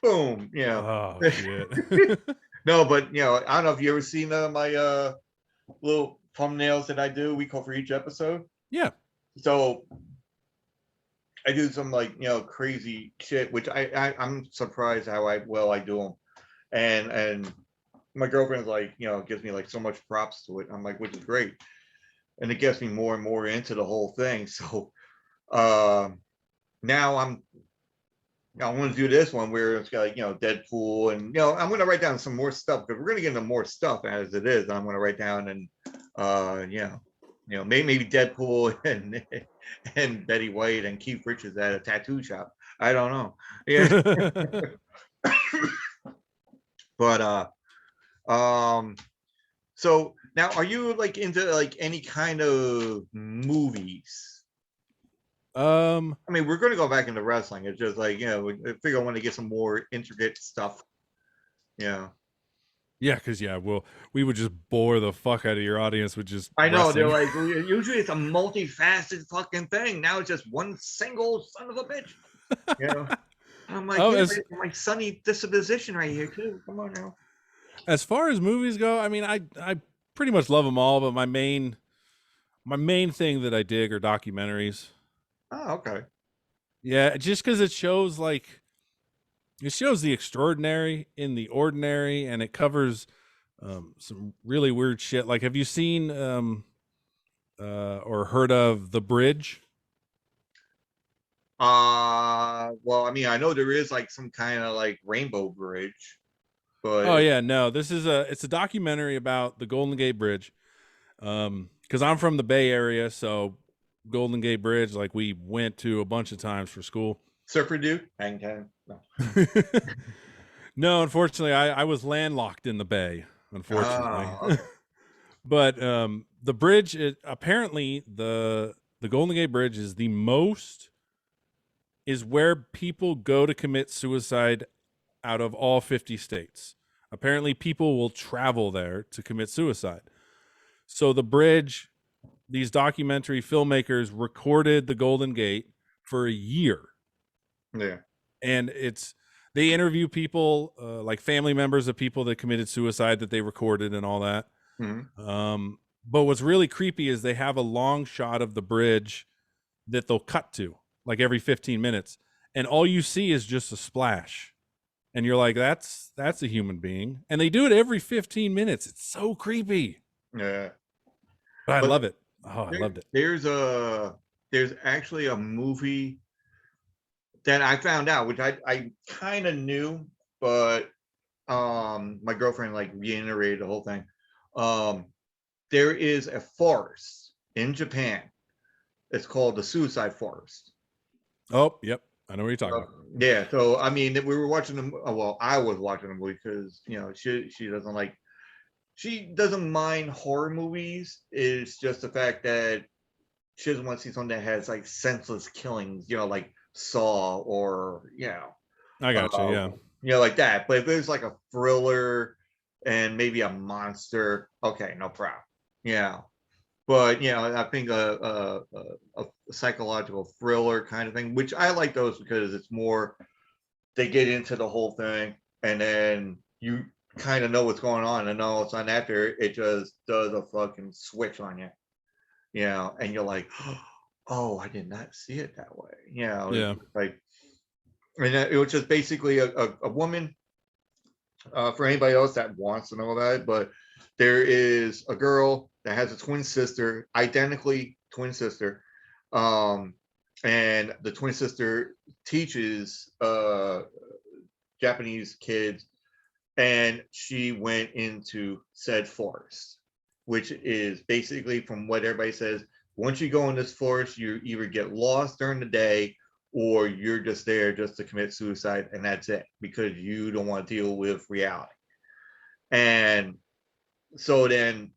boom. Oh shit. No, but I don't know if you ever seen my little thumbnails that I do. We call for each episode. Yeah. So I do some crazy shit, which I'm surprised how well I do them, and my girlfriend's like, gives me like so much props to it. I'm like, which is great, and it gets me more and more into the whole thing. So now I want to do this one where it's got like Deadpool, and I'm going to write down some more stuff, because we're going to get into more stuff as it is. I'm going to write down and maybe Deadpool and Betty White and Keith Richards at a tattoo shop. I don't know. Yeah. But so now are you like into like any kind of movies? um I mean, we're going to go back into wrestling. It's just like, I figure I want to get some more intricate stuff. Yeah. yeah, because we would just bore the fuck out of your audience with just I know. They're wrestling. like, usually it's a multifaceted fucking thing. Now it's just one single son of a bitch. I'm like, Oh, yeah, my sunny disposition right here, too. Come on now. as far as movies go, I mean, I pretty much love them all, but my main thing that I dig are documentaries. Oh, okay. Yeah, just because it shows the extraordinary in the ordinary, and it covers some really weird shit. Like, have you seen or heard of The Bridge? Well, I mean, I know there is like some kind of like rainbow bridge, Oh but yeah, no, it's a documentary about the Golden Gate Bridge. Because I'm from the Bay Area, so Golden Gate Bridge, like we went to a bunch of times for school. Surfer Dude, hang time. No. No, unfortunately, I was landlocked in the Bay. Unfortunately, Oh, okay. but the bridge, apparently the Golden Gate Bridge is where people go to commit suicide out of all 50 states. Apparently, people will travel there to commit suicide. So the bridge, these documentary filmmakers recorded the Golden Gate for a year, Yeah. and they interview people like family members of people that committed suicide that they recorded and all that. Mm-hmm. But what's really creepy is they have a long shot of the bridge that they'll cut to like every 15 minutes, and all you see is just a splash, and you're like, that's a human being, and they do it every 15 minutes. It's so creepy, Yeah. but I But love it. Oh, I loved it. there's actually a movie that I found out, which I kind of knew, but my girlfriend like reiterated the whole thing. Um, there is a forest in Japan. It's called the Suicide Forest. Oh, yep, I know what you're talking Uh, about. yeah, so I mean, we were watching them. Well, I was watching the movie because she doesn't mind horror movies. It's just the fact that she doesn't want to see something that has like senseless killings, like Saw or I gotcha. uh, Yeah. like that. But if there's like a thriller and maybe a monster, okay, no problem. Yeah, but I think a psychological thriller kind of thing, which I like those because it's more they get into the whole thing and then you kind of know what's going on, and all of a sudden after it just does a fucking switch on you, and you're like, oh, I did not see it that way. It's Yeah. like, and it was just basically a woman. For anybody else that wants to know that, but there is a girl that has a twin sister, identically twin sister, um, and the twin sister teaches Japanese kids, and she went into said forest, which is basically, from what everybody says, once you go in this forest, you either get lost during the day or you're just there just to commit suicide, and that's it, because you don't want to deal with reality. And so then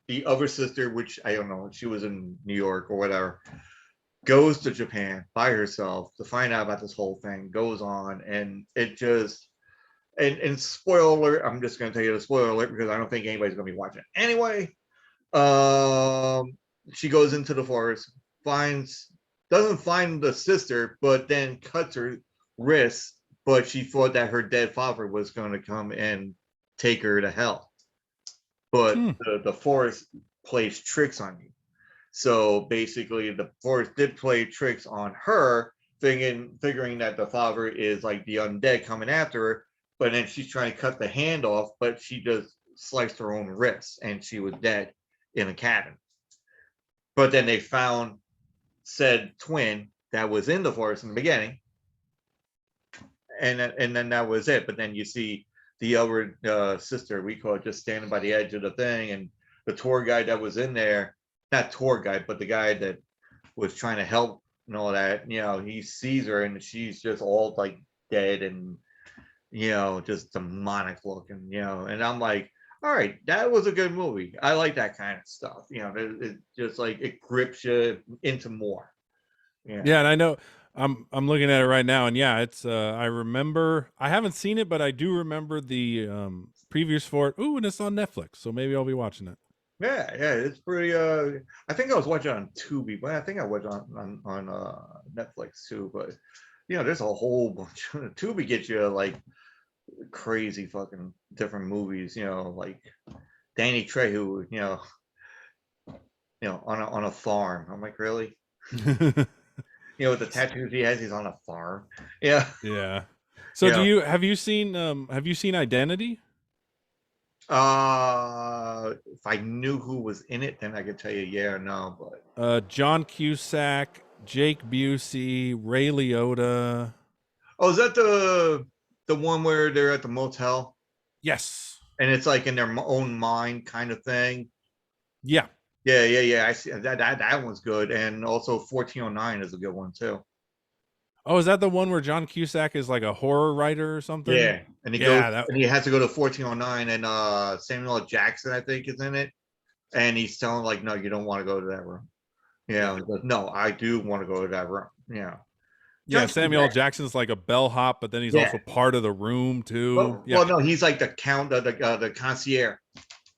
the other sister, which I don't know, she was in New York or whatever, goes to Japan by herself to find out about this whole thing, goes on, and it just, and spoiler alert, I'm just going to tell you the spoiler alert because I don't think anybody's going to be watching it anyway. She goes into the forest, doesn't find the sister, but then cuts her wrist. But she thought that her dead father was going to come and take her to hell. But Hmm. the forest plays tricks on you. So basically, the forest did play tricks on her, figuring that the father is like the undead coming after her. But then she's trying to cut the hand off, but she just sliced her own wrist, and she was dead in a cabin. But then they found said twin that was in the forest in the beginning, and then that was it. But then you see the other sister, we call it, just standing by the edge of the thing, and the tour guide that was in there, not tour guide, but the guy that was trying to help and all that. He sees her and she's just all like dead and just demonic looking. And I'm like, all right, that was a good movie. I like that kind of stuff. It just like it grips you into more. Yeah, and I know I'm looking at it right now, and yeah, it's I remember I haven't seen it, but I do remember the previews for it. Ooh, and it's on Netflix, so maybe I'll be watching it. Yeah, it's pretty. I think I was watching on Tubi, but I think I watched on Netflix too. But there's a whole bunch. Tubi gets you like crazy fucking different movies. Like Danny Trejo. On a farm. I'm like, really? With the tattoos he has, he's on a farm. Yeah. Yeah. So Yeah. have you seen Identity? If I knew who was in it, then I could tell you yeah or no. But John Cusack, Jake Busey, Ray Liotta. oh, is that the one where they're at the motel Yes. and it's like in their own mind kind of thing? Yeah. Yeah. I see that one's good, and also 1409 is a good one too. Oh, is that the one where John Cusack is like a horror writer or something? Yeah, and he goes Yeah, that and he has to go to 1409, and Samuel L. Jackson I think is in it, and he's telling like, no, you don't want to go to that room. yeah. He goes, no, I do want to go to that room. Yeah, John Samuel L. Cusack. Jackson's like a bellhop, but then he's Yeah. also part of the room too. Well, Yeah. no, he's like the count, the concierge.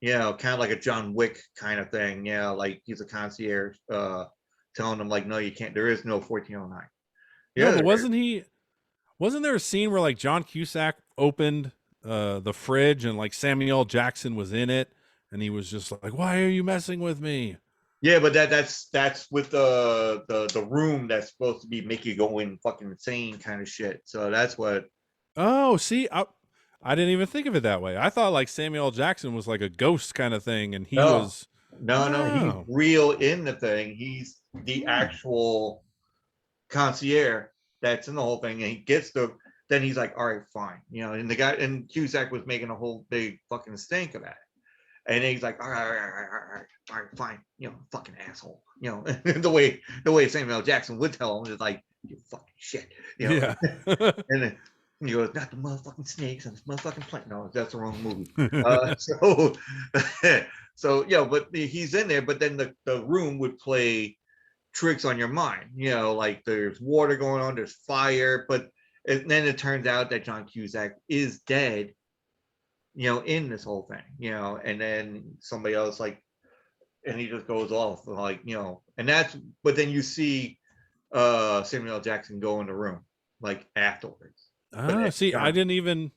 Kind of like a John Wick kind of thing. Like he's a concierge, telling them like, no, you can't. There is no 1409. No, Yeah, but there is. wasn't there a scene where like John Cusack opened the fridge and like Samuel L. Jackson was in it and he was just like, "Why are you messing with me?" Yeah, but that's with the room that's supposed to be make you go in fucking insane kind of shit. So that's what. Oh, see, I didn't even think of it that way. I thought like Samuel L. Jackson was like a ghost kind of thing, and he No, was. no, he's Oh, real in the thing. He's the actual concierge that's in the whole thing, and he gets the. Then he's like, all right, fine, And the guy and Cusack was making a whole big fucking stink of that, and he's like, all right, all right, fine, fucking asshole, the way Samuel L. Jackson would tell him is like, you fucking shit, yeah. and then he goes, not the motherfucking snakes and this motherfucking plant. No, that's the wrong movie. So, but he's in there, but then the room would play tricks on your mind, like there's water going on, there's fire, but then it turns out that John Cusack is dead, in this whole thing, and then somebody else like, and he just goes off like, and but then you see Samuel L. Jackson go in the room like afterwards. But it's See, John. I didn't even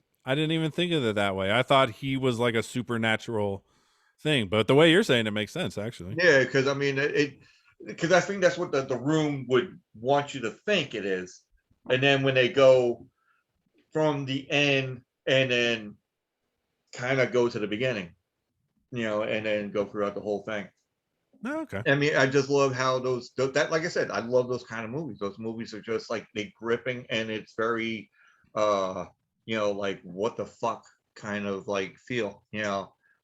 think of it that way. I thought he was like a supernatural thing, but the way you're saying it makes sense actually. Yeah, because I mean because I think that's what the room would want you to think it is. And then when they go from the end and then kind of go to the beginning, and then go throughout the whole thing. Oh, okay. I mean, I just love how that, like I said, I love those kind of movies. Those movies are just like they gripping, and it's very, like what the fuck kind of like feel,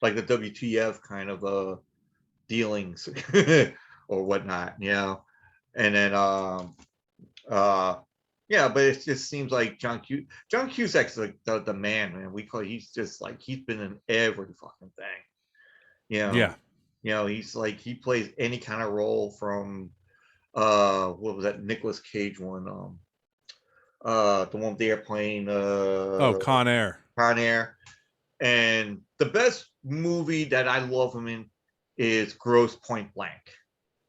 like the WTF kind of dealings or whatnot, and then uh but it just seems like John Cusack's like the man, man. He's just like he's been in every fucking thing, you know Yeah. he's like he plays any kind of role from what was that Nicolas Cage one, the one with the airplane, Oh, Con Air. Con Air. And the best movie that I love him in is Gross Point Blank.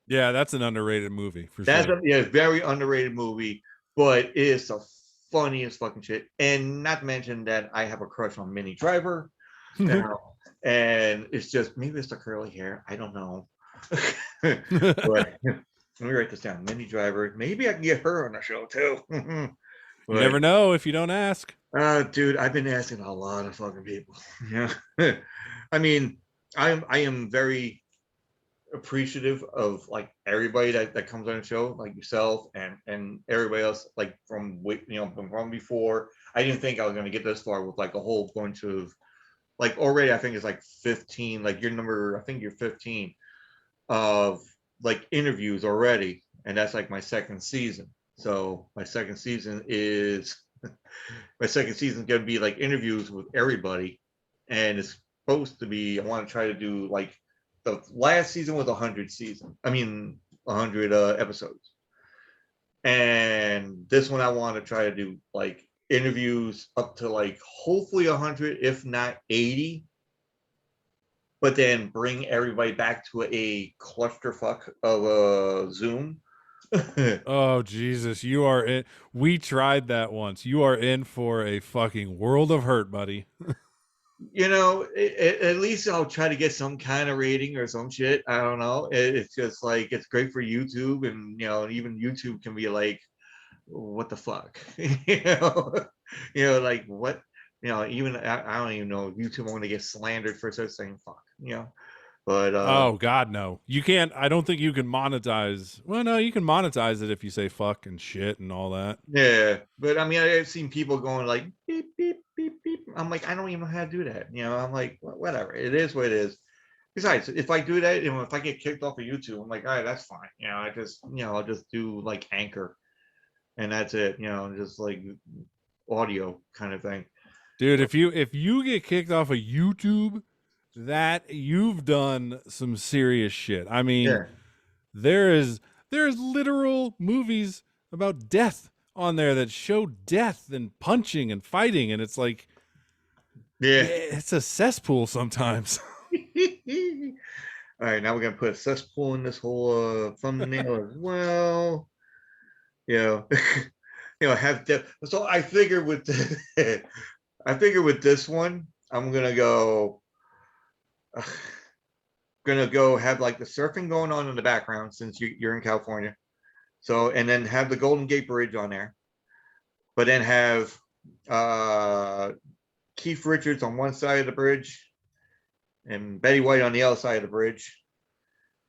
Yeah, that's an underrated movie for That's sure. a very underrated movie, but it's the funniest fucking shit. And not to mention that I have a crush on Minnie Driver. And it's just maybe it's the curly hair. I don't know. But let me write this down. Minnie Driver. Maybe I can get her on the show too. You But never know if you don't ask. dude, I've been asking a lot of fucking people. Yeah. I mean, I am very appreciative of like everybody that comes on the show, like yourself and everybody else, like from from before. I didn't think I was gonna get this far with like a whole bunch of like already I think it's like 15, like your number, I think you're 15 of like interviews already. and that's like my second season. So my second season is my second season is going to be like interviews with everybody, and it's supposed to be. I want to try to do like the last season was 100 season. I mean, 100 episodes, and this one I want to try to do like interviews up to like hopefully 100, if not 80, but then bring everybody back to a clusterfuck of a Zoom. Oh Jesus, you are in. We tried that once. You are in for a fucking world of hurt, buddy. At least I'll try to get some kind of rating or some shit. I don't know. It's just like it's great for YouTube, and even YouTube can be like, what the fuck, like what, even I don't even know if YouTube want to get slandered for such saying fuck. But Oh God, no. You can't. I don't think you can monetize. Well, no, you can monetize it if you say fuck and shit and all that. yeah, but I mean, I've seen people going like beep beep beep beep. I'm like, I don't even know how to do that. I'm like, whatever. It is what it is. Besides, if I do that, if I get kicked off of YouTube, I'm like, all right, that's fine. I just, I'll just do like Anchor, and that's it. Just like audio kind of thing. Dude, if you get kicked off of YouTube, that you've done some serious shit. I mean, Yeah, there is literal movies about death on there that show death and punching and fighting, and it's like, yeah. it's a cesspool sometimes. All right, now we're gonna put a cesspool in this whole thumbnail as well. You know, have depth. So I figured with I figured with this one, I'm gonna go have like the surfing going on in the background since you're in California. So and then have the Golden Gate Bridge on there, but then have uh Keith Richards on one side of the bridge and Betty White on the other side of the bridge,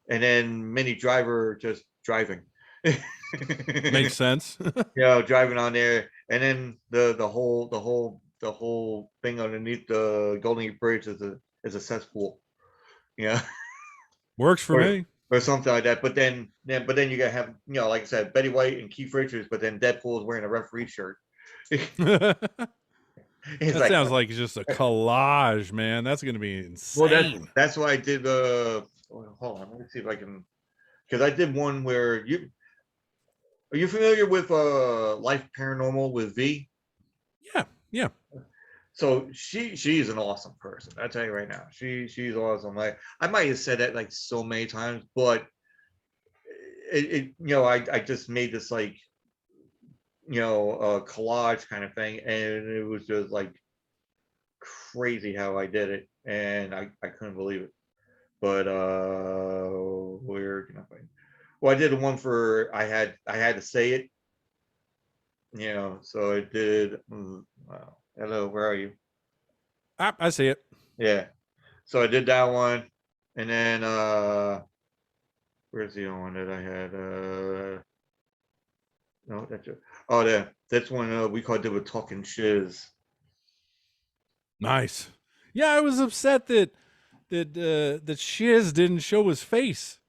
and then Minnie Driver just driving. Makes sense. Driving on there, and then the whole thing underneath the Golden Gate Bridge is a cesspool. Yeah, Works for or me. or something like that. But then you gotta have like I said, Betty White and Keith Richards, but then Deadpool is wearing a referee shirt. That It's like, sounds like just a collage, man. That's going to be well, that's insane. that's why I did. Hold on, let me see if I can, because I did one where are you familiar with Life Paranormal with V? Yeah, yeah. So she's an awesome person. I tell you right now, she's awesome. I might have said that like so many times, but I just made this like collage kind of thing, and it was just like crazy how I did it, and I couldn't believe it. But where can I find? Well, I did one for I had to say it, so I did. Wow. Hello, where are you? I see it. Yeah. So I did that one, and then where's the other one that I had? No, that's it. Oh, that's one we called it with talking shiz. Nice. Yeah, I was upset that Shiz didn't show his face.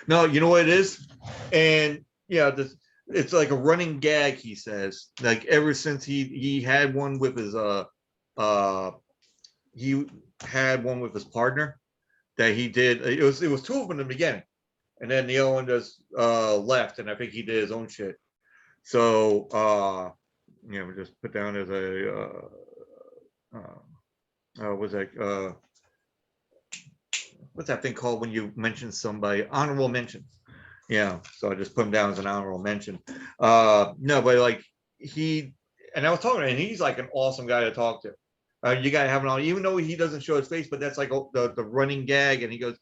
No, you know what it is, and yeah, this it's like a running gag. He says like ever since he had one with his uh he had one with his partner that he did. It was two of them in the beginning, and then the other one just left, and I think he did his own shit. So we just put down as a was that what's that thing called when you mention somebody? Honorable mentions. Yeah, so I just put him down as an honorable mention. No, but like he and I was talking to him, and he's like an awesome guy to talk to. You gotta have it on, even though he doesn't show his face, but that's like the running gag. And he goes,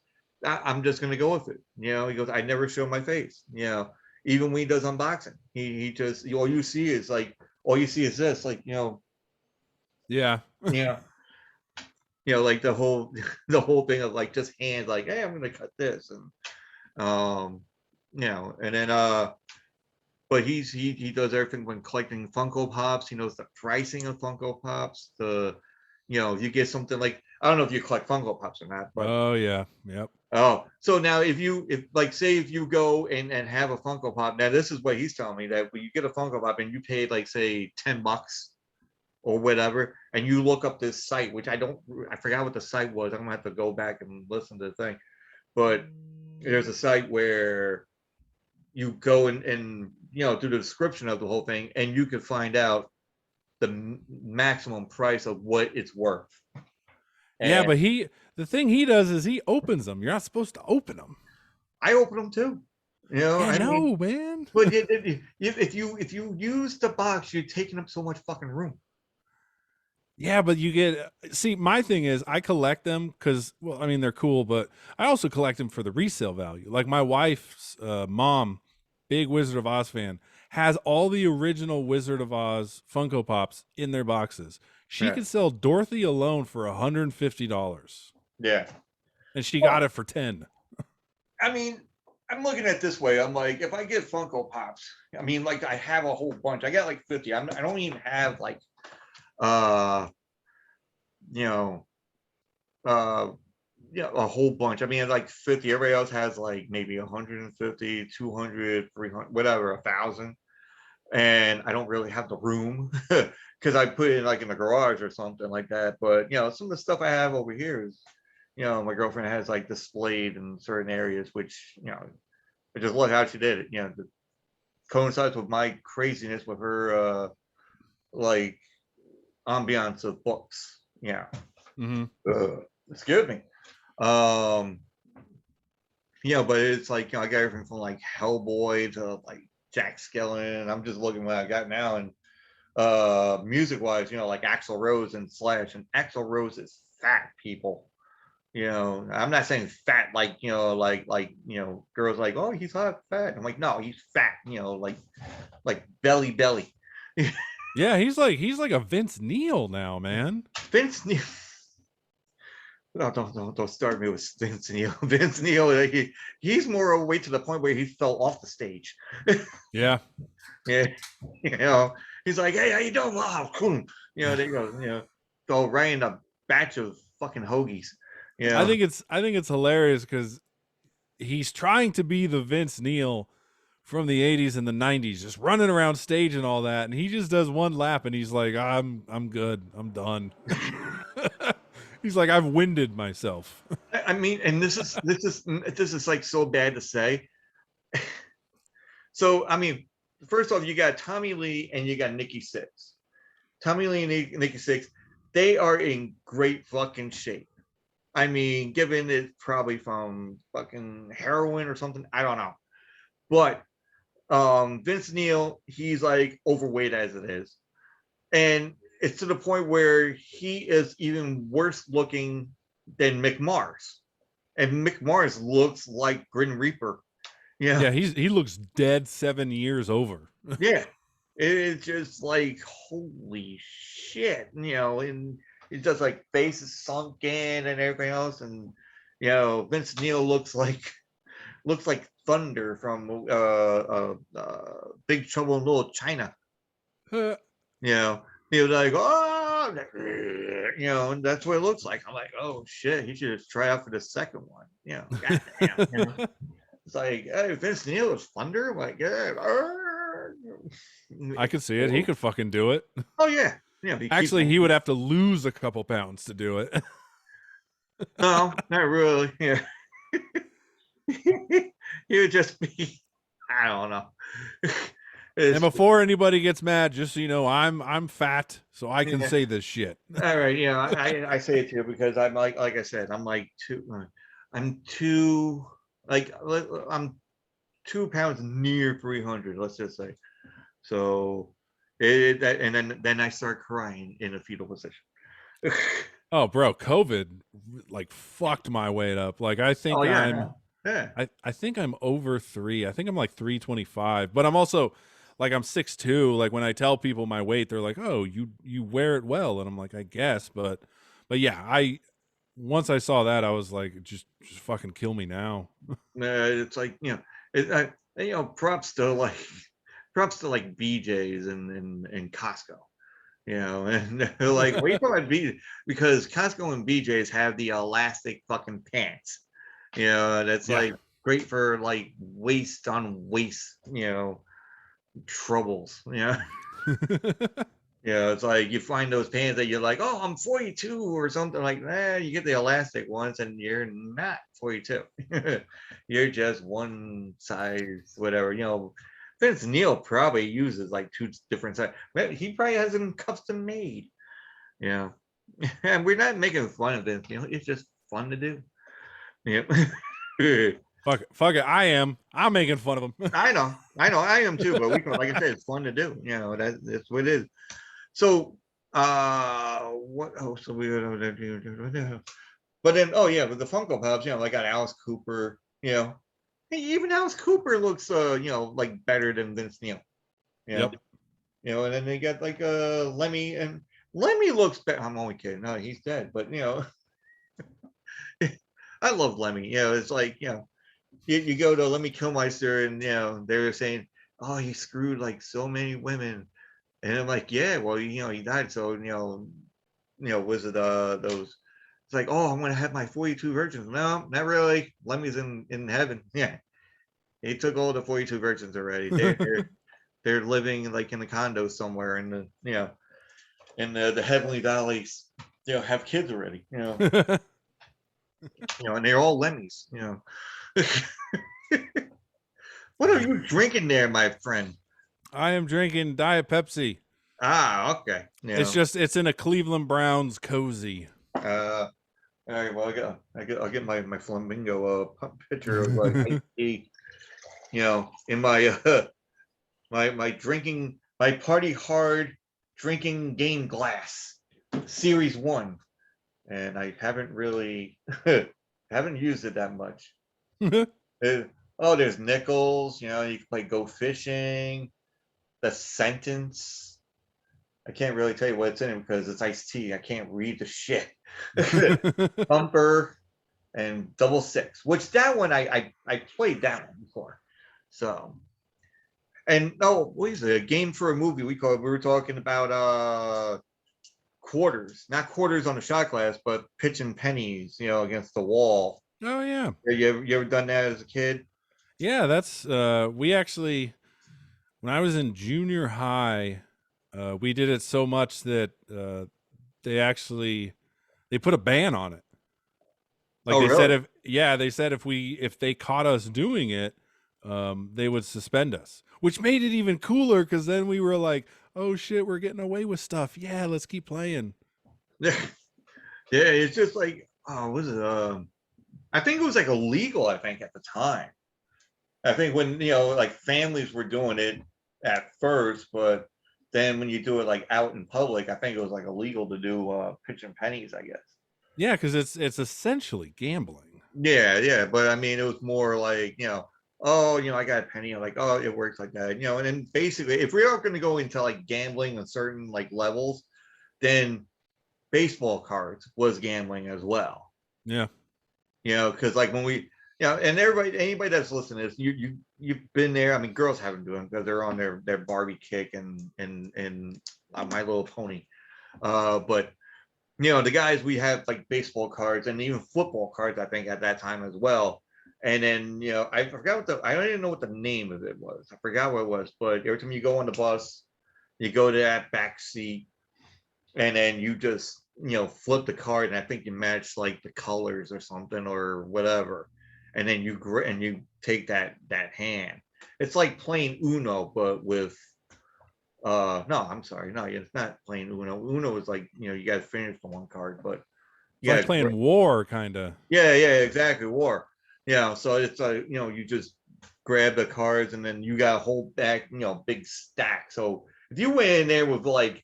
I'm just gonna go with it. He goes, I never show my face. Even when he does unboxing, he just all you see is this, like Yeah. you know, like the whole the whole thing of like just hands, like, hey, I'm gonna cut this, and and then but he does everything when collecting Funko Pops. He knows the pricing of Funko Pops. If you get something like, I don't know if you collect Funko Pops or not, but Oh yeah. Yep. Oh, so now if like say if you go and have a Funko Pop, now this is what he's telling me, that when you get a Funko Pop and you paid like say $10 or whatever, and you look up this site, which I forgot what the site was. I'm gonna have to go back and listen to the thing, but there's a site where you go and do the description of the whole thing, and you can find out the maximum price of what it's worth. Yeah, And but the thing he does is he opens them. You're not supposed to open them. I open them too. Yeah, I mean, no, man. but if you use the box, you're taking up so much fucking room. Yeah, but you get see. My thing is, I collect them because, well, I mean, they're cool, but I also collect them for the resale value. Like my wife's mom, big Wizard of Oz fan, has all the original Wizard of Oz Funko Pops in their boxes. She Yeah, could sell Dorothy alone for $150, yeah. and she got Well, it for 10. I mean, I'm looking at it this way. I'm like, if I get Funko Pops, I mean, like I have a whole bunch. I got like 50. I don't even have like uh you know uh a whole bunch. I mean, like 50. Everybody else has like maybe 150, 200, 300, whatever, 1,000. And I don't really have the room because I put it like in the garage or something like that. But some of the stuff I have over here is, my girlfriend has like displayed in certain areas, which I just love how she did it. It coincides with my craziness with her like ambiance of books. Yeah, Mm-hmm. it scared me. Um, but it's like I got everything from like Hellboy to like Jack Skellington. I'm just looking what I got now, and music wise, like Axl Rose and Slash, and Axl Rose is fat, people. I'm not saying fat like girls like, oh, he's not fat. I'm like, no, he's fat, like belly. Yeah, he's like a Vince Neil now, man. Vince Neil. No, don't start me with Vince Neil. Vince Neil, he's more overweight to the point where he fell off the stage. Yeah, Yeah, you know, he's like, hey, how you doing? Wow, cool. They go, go right in a batch of fucking hoagies. You I know, think it's hilarious because he's trying to be the Vince Neil from the 80s and the 90s, just running around stage and all that, and he just does one lap and he's like, I'm good, I'm done. He's like, I've winded myself. I mean, and this is like so bad to say. So I mean, first off, you got Tommy Lee and you got Nikki Sixx. Tommy Lee and Nikki Sixx, they are in great fucking shape. I mean, given it probably from fucking heroin or something, I don't know. But Vince Neil, he's like overweight as it is. And it's to the point where he is even worse looking than Mick Mars. And Mick Mars looks like Grim Reaper. Yeah. Yeah, he looks dead 7 years over. Yeah. It's just like, holy shit, and it's just like faces sunk in and everything else. And Vince Neil looks like Thunder from Big Trouble in Little China. He was like, oh, and that's what it looks like. I'm like, oh shit, he should have tried out for the second one. Goddamn. It's like, hey, Vince Neil is Thunder. I'm like, yeah. I could see it. He could fucking do it. Oh yeah, Actually, he would have to lose a couple pounds to do it. No, not really. Yeah, he would just be. I don't know. And before anybody gets mad, just so you know, I'm fat, so I can say this shit. All right, I say it to you because I'm like I said, I'm too like I'm 2 pounds near 300. Let's just say. So, and then I start crying in a fetal position. Oh, bro, COVID like fucked my weight up. Like I think Oh I'm yeah. I think I'm over 3. I think I'm like 325, but I'm also like I'm 6'2". Like when I tell people my weight, they're like, "Oh, you wear it well." And I'm like, "I guess." But yeah, I once I saw that, I was like, just fucking kill me now. It's like props to like BJ's and Costco. And they're like, what are you talking about BJ? Because Costco and BJ's have the elastic fucking pants. That's Yeah. like great for like waist on waist, troubles. It's like you find those pants that you're like, oh, I'm 42 or something like that. You get the elastic ones and you're not 42. You're just one size, whatever. Vince Neil probably uses like two different sizes. He probably has them custom made. Yeah. And we're not making fun of Vince Neil. It's just fun to do. Yep. Fuck it. I'm making fun of him. I am too. But like I said, it's fun to do. That's what it is. So, what? Oh, so we. But then, oh yeah, with the Funko Pops, I got Alice Cooper. Hey, even Alice Cooper looks, like better than Vince Neil. Yep. And then they got like Lemmy, and Lemmy looks better. I'm only kidding. No, he's dead. But I love Lemmy. It's like you go to Lemmy Kilmister, and they're saying, oh, he screwed like so many women. And I'm like, yeah, well, he died. So, was it those? It's like, oh, I'm gonna have my 42 virgins. No, not really. Lemmy's in heaven. Yeah, he took all the 42 virgins already. They're living like in a condo somewhere in the in the heavenly valleys. Have kids already. And they're all Lemmys. What are you drinking there, my friend? I am drinking Diet Pepsi. Ah, okay. It's in a Cleveland Browns cozy. All right. Well, I'll get my flamingo picture of like iced tea, in my my drinking, my party hard drinking game glass, series 1, and I haven't really haven't used it that much. There's nickels. You can play Go Fishing. The Sentence. I can't really tell you what's in it because it's iced tea. I can't read the shit. Thumper and Double Six, which that one I played that one before. So, and what is it? A game for a movie we were talking about quarters, not quarters on the shot glass, but pitching pennies, against the wall. Oh yeah. You ever done that as a kid? Yeah, that's we actually, when I was in junior high, we did it so much that they put a ban on it. Like they really? said if they caught us doing it, they would suspend us, which made it even cooler because then we were like, oh shit, we're getting away with stuff. Yeah, let's keep playing. Yeah, it's just like, oh, was it? I think it was like illegal. I think at the time. I think when like families were doing it at first, but then when you do it like out in public, I think it was like illegal to do pitching pennies, I guess. Yeah, because it's essentially gambling. Yeah, but I mean, it was more like oh, I got a penny. I'm like, oh, it works like that, And then basically, if we are going to go into like gambling on certain like levels, then baseball cards was gambling as well. Yeah. Because like when we, and anybody that's listening to this, you've been there. I mean, girls haven't done because they're on their Barbie kick and My Little Pony, but the guys, we have like baseball cards and even football cards, I think, at that time as well. And then I forgot I don't even know what the name of it was. I forgot what it was, but every time you go on the bus, you go to that back seat, and then you just flip the card, and I think you match like the colors or something or whatever, and then you take that hand. It's like playing Uno, but with no, I'm sorry, no, it's not playing Uno. Uno is like you got to finish the one card, but It's like playing war, kind of. yeah, exactly, war. So it's you just grab the cards, and then you got to hold back big stack. So if you went in there with like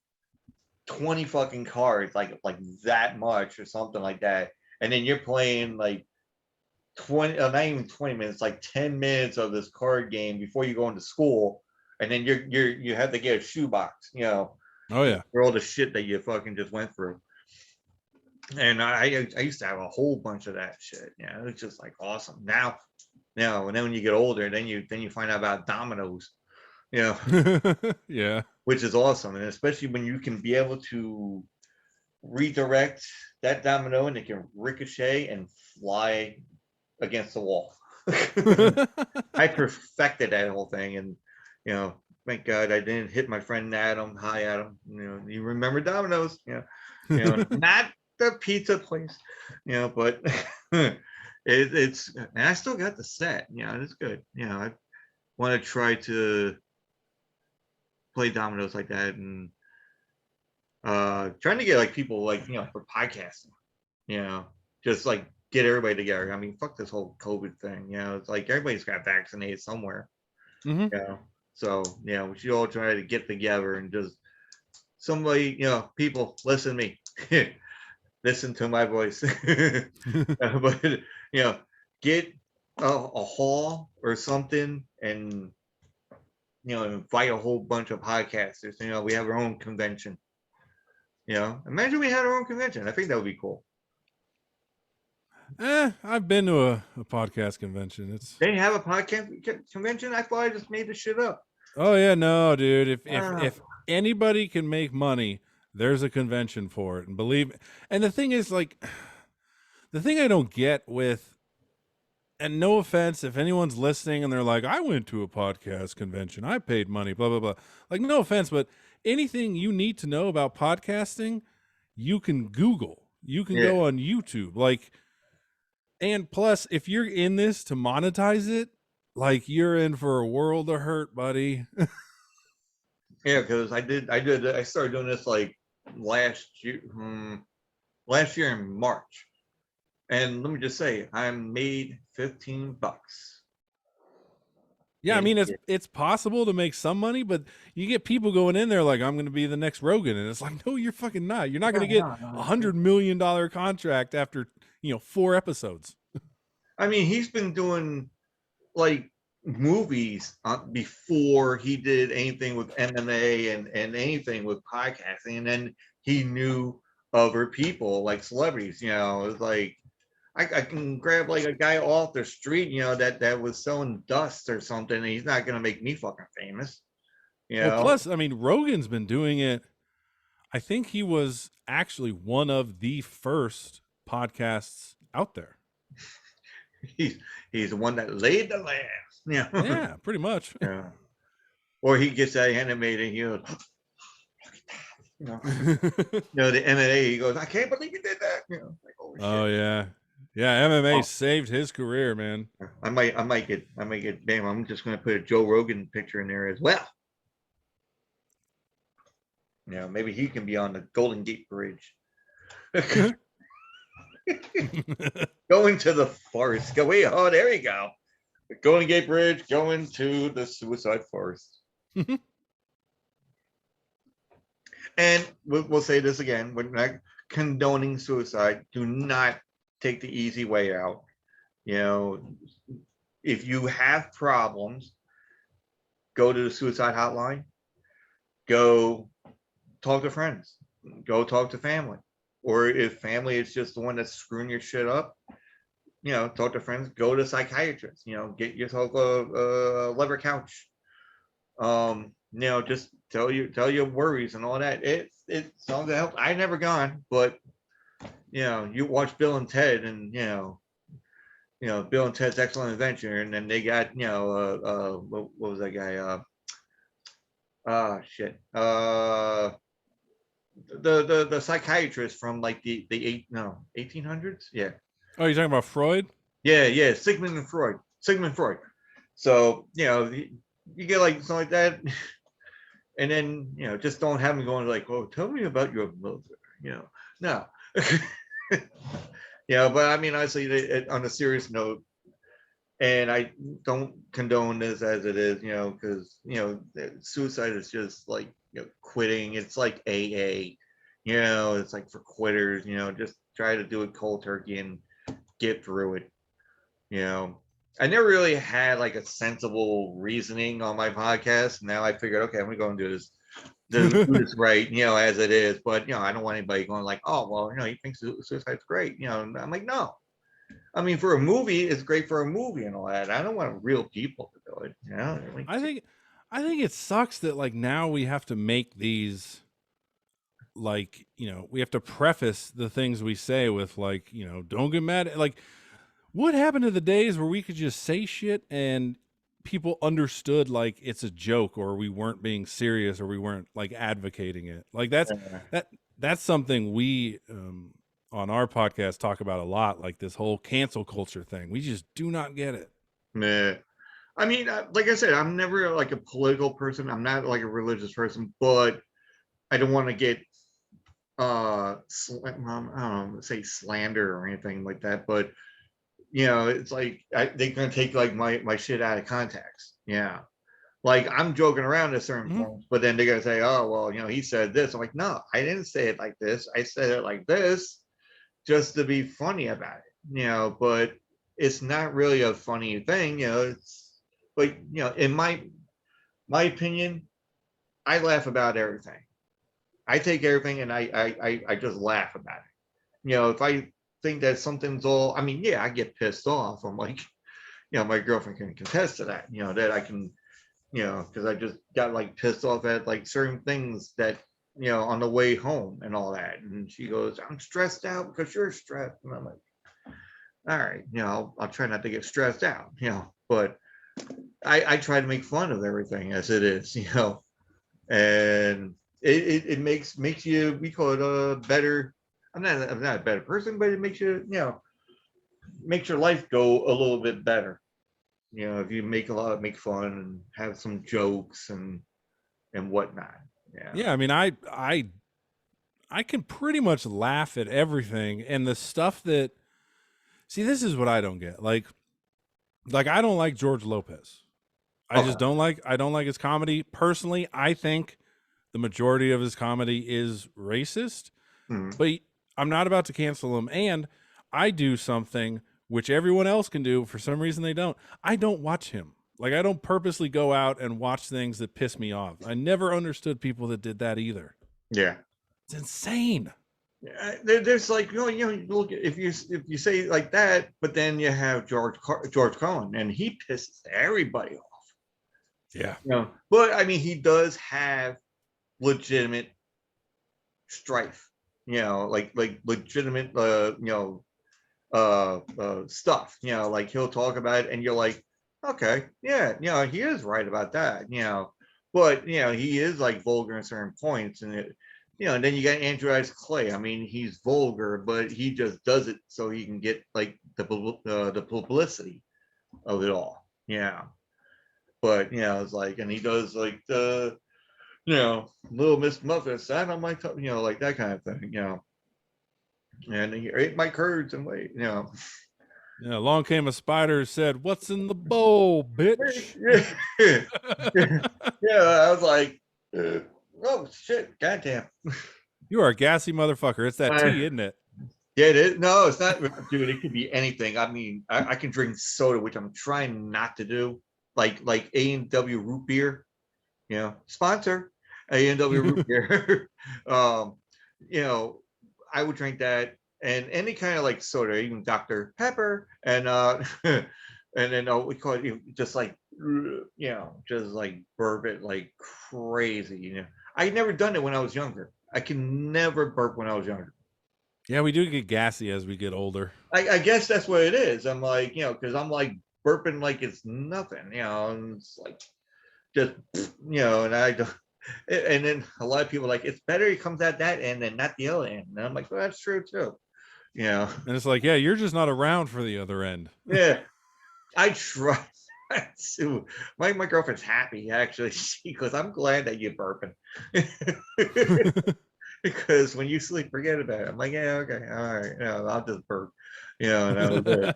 20 fucking cards, like that much or something like that, and then you're playing like 20, not even 20 minutes, like 10 minutes of this card game before you go into school, and then you have to get a shoebox, Oh yeah, for all the shit that you fucking just went through. And I used to have a whole bunch of that shit. It's just like awesome. Now, and then when you get older, then you find out about dominoes, yeah, which is awesome, and especially when you can be able to redirect that domino and it can ricochet and fly against the wall. I perfected that whole thing, and thank God I didn't hit my friend Adam. Hi, Adam. You remember Domino's? Not the pizza place. But it's and I still got the set. It's good. I want to try to play dominoes like that, and trying to get like people like for podcasting. Just like get everybody together. I mean, fuck this whole COVID thing. It's like everybody's got vaccinated somewhere. Hmm. So we should all try to get together and just somebody, people listen to me, listen to my voice. But get a hall or something, and invite a whole bunch of podcasters. We have our own convention. Imagine we had our own convention. I think that would be cool. I've been to a podcast convention. They have a podcast convention. I thought I just made this shit up. Oh yeah, no, dude. If Ah. anybody can make money, there's a convention for it. And believe me. And the thing is, like, the thing I don't get with, and no offense if anyone's listening and they're like, I went to a podcast convention, I paid money, blah blah blah. Like, no offense, but anything you need to know about podcasting, you can Google. You can Yeah. go on YouTube. Like, and plus, if you're in this to monetize it, like, you're in for a world of hurt, buddy. Yeah, because I started doing this like last year, in March, and let me just say, I made $15. Yeah, I mean, Yeah. it's possible to make some money, but you get people going in there like, I'm going to be the next Rogan, and it's like, no, you're fucking not. You're not going to get $100 million contract after 4 episodes. I mean, he's been doing like movies before he did anything with MMA and anything with podcasting, and then he knew other people like celebrities. It's like I can grab like a guy off the street, that was selling dust or something, and he's not gonna make me fucking famous. Well, plus, I mean, Rogan's been doing it. I think he was actually one of the first podcasts out there. He's the one that laid the land. Yeah, pretty much. Yeah. Or he gets that animated, look at that. The MMA, he goes, I can't believe you did that. Like, holy Oh shit. yeah. Yeah, MMA saved his career, man. I might get damn, I'm just gonna put a Joe Rogan picture in there as well. Maybe he can be on the Golden Gate Bridge. Going to the forest. Oh, there you go. The Golden Gate Bridge going to the suicide forest. And we'll say this again: we're not condoning suicide. Do not take the easy way out. If you have problems, go to the suicide hotline. Go talk to friends. Go talk to family. Or if family is just the one that's screwing your shit up, talk to friends. Go to psychiatrists. Get yourself a leather couch. Just tell your worries and all that. It's all to help. I never gone, but you watch Bill and Ted, and Bill and Ted's Excellent Adventure, and then they got what was that guy? Shit. The psychiatrist from like the 1800s. Yeah. Oh, you're talking about Freud? Yeah. Sigmund Freud. So you get like something like that, and then just don't have them going like, oh, tell me about your mother. No. But I mean, honestly, on a serious note, and I don't condone this as it is, because suicide is just like quitting. It's like AA, it's like for quitters. Just try to do it cold turkey and get through it. I never really had like a sensible reasoning on my podcast. Now I figured, okay, I'm gonna go and do this right, as it is. But I don't want anybody going like, oh, well, he thinks suicide's great. I'm like, no. I mean, for a movie, it's great for a movie and all that. I don't want real people to do it. Like, I think it sucks that like now we have to make these, like, we have to preface the things we say with like, don't get mad. Like, What happened to the days where we could just say shit and people understood like it's a joke, or we weren't being serious, or we weren't like advocating it? Like Yeah. that that's something we on our podcast talk about a lot, like this whole cancel culture thing. We just do not get it. Meh. I mean, like I said, I'm never like a political person. I'm not like a religious person, but I don't want to get I don't know, say slander or anything like that. But it's like they're gonna take like my shit out of context. Yeah, like I'm joking around at certain Mhm. points, but then they're gonna say, "Oh, well, he said this." I'm like, "No, I didn't say it like this. I said it like this, just to be funny about it." But it's not really a funny thing. But in my opinion, I laugh about everything. I take everything and I just laugh about it. If I think that something's all, I mean, yeah, I get pissed off. I'm like, my girlfriend can contest to that. That I can, because I just got like pissed off at like certain things that on the way home and all that. And she goes, "I'm stressed out because you're stressed." And I'm like, "All right, I'll try not to get stressed out." But I try to make fun of everything as it is. And it makes you, we call it a better, I'm not a better person, but it makes you, makes your life go a little bit better. If you make fun and have some jokes and whatnot. Yeah. Yeah, I mean, I can pretty much laugh at everything, and the stuff that, see, this is what I don't get. Like I don't like George Lopez. Okay. I don't like his comedy. Personally, I think the majority of his comedy is racist, Mhm. but I'm not about to cancel him. And I do something which everyone else can do. For some reason, they don't. I don't watch him. Like, I don't purposely go out and watch things that piss me off. I never understood people that did that either. Yeah. It's insane. There's like, look, if you say it like that, but then you have George Cohen, and he pisses everybody off. Yeah. But I mean, he does have legitimate strife. Like legitimate, stuff. Like he'll talk about it, and you're like, okay, yeah, he is right about that. But he is like vulgar in certain points, and and then you got Andrew Dice Clay. I mean, he's vulgar, but he just does it so he can get like the publicity of it all. Yeah. But it's like, and he does like the Little Miss Muffet sat on my tongue, like that kind of thing. And he ate my curds and wait. Yeah. Along came a spider and said, "What's in the bowl, bitch?" Yeah, I was like, oh shit, goddamn. You are a gassy motherfucker. It's that Uh, tea, isn't it? yeah, it is. No, it's not, dude. It could be anything. I mean, I can drink soda, which I'm trying not to do, like A&W root beer. Sponsor A&W root beer. um, you know, I would drink that and any kind of like soda, even Dr. Pepper, and and then we call it just like just like burp it like crazy. I had never done it when I was younger. I can never burp when I was younger. Yeah, we do get gassy as we get older. I guess that's what it is. I'm like, because I'm like burping like it's nothing, and it's like just and I don't. And then a lot of people are like, it's better it comes at that end and not the other end. And I'm like, well, that's true too. Yeah. And it's like, yeah, you're just not around for the other end. Yeah. I try to. My girlfriend's happy actually. She goes, I'm glad that you're burping. Because when you sleep, forget about it. I'm like, yeah, okay, all right, I'll just burp. And that was it.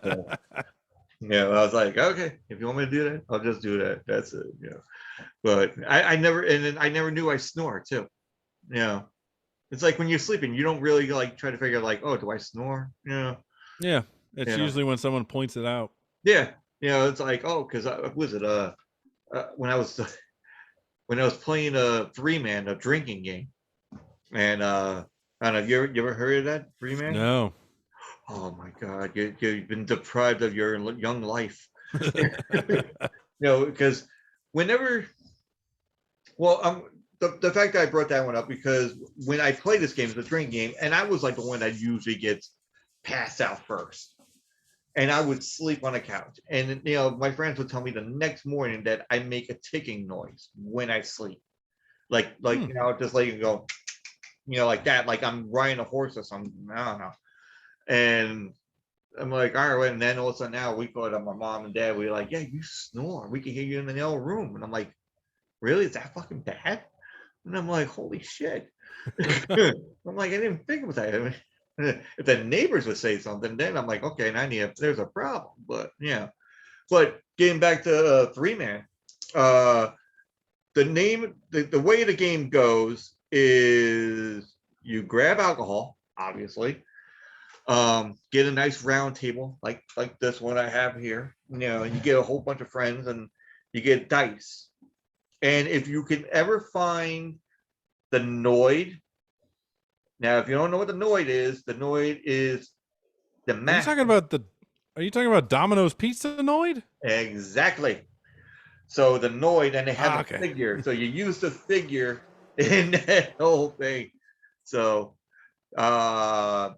So, I was like, okay, if you want me to do that, I'll just do that. That's it. But I never, and then I never knew I snore too. It's like when you're sleeping, you don't really like try to figure like, oh, do I snore? Yeah, it's Yeah, usually when someone points it out. yeah. It's like, oh, because was it when I was when I was playing a 3-man, a drinking game, and I don't know, you ever heard of that 3-man? No. Oh my God, you've been deprived of your young life. Because whenever, well, the fact that I brought that one up because when I play this game, it's a drinking game, and I was like the one that usually gets passed out first. and I would sleep on a couch. And my friends would tell me the next morning that I make a ticking noise when I sleep, Hmm. just like you go, like that, like I'm riding a horse or something. I don't know. And I'm like, all right. And then all of a sudden now we called up my mom and dad. We were like, yeah, you snore. We can hear you in the other room. And I'm like, really? Is that fucking bad? And I'm like, holy shit. I'm like, I didn't think about that. I mean, if the neighbors would say something, then I'm like, okay, and there's a problem. But yeah. But getting back to 3-man, uh, the way the game goes is you grab alcohol, obviously, get a nice round table like this one I have here. You get a whole bunch of friends and you get dice. And if you can ever find the Noid, now if you don't know what the Noid is the Are you talking master. about the? Are you talking about Domino's Pizza Noid? Exactly. So the Noid, and they have Ah, a okay. figure. So you use the figure in that whole thing. So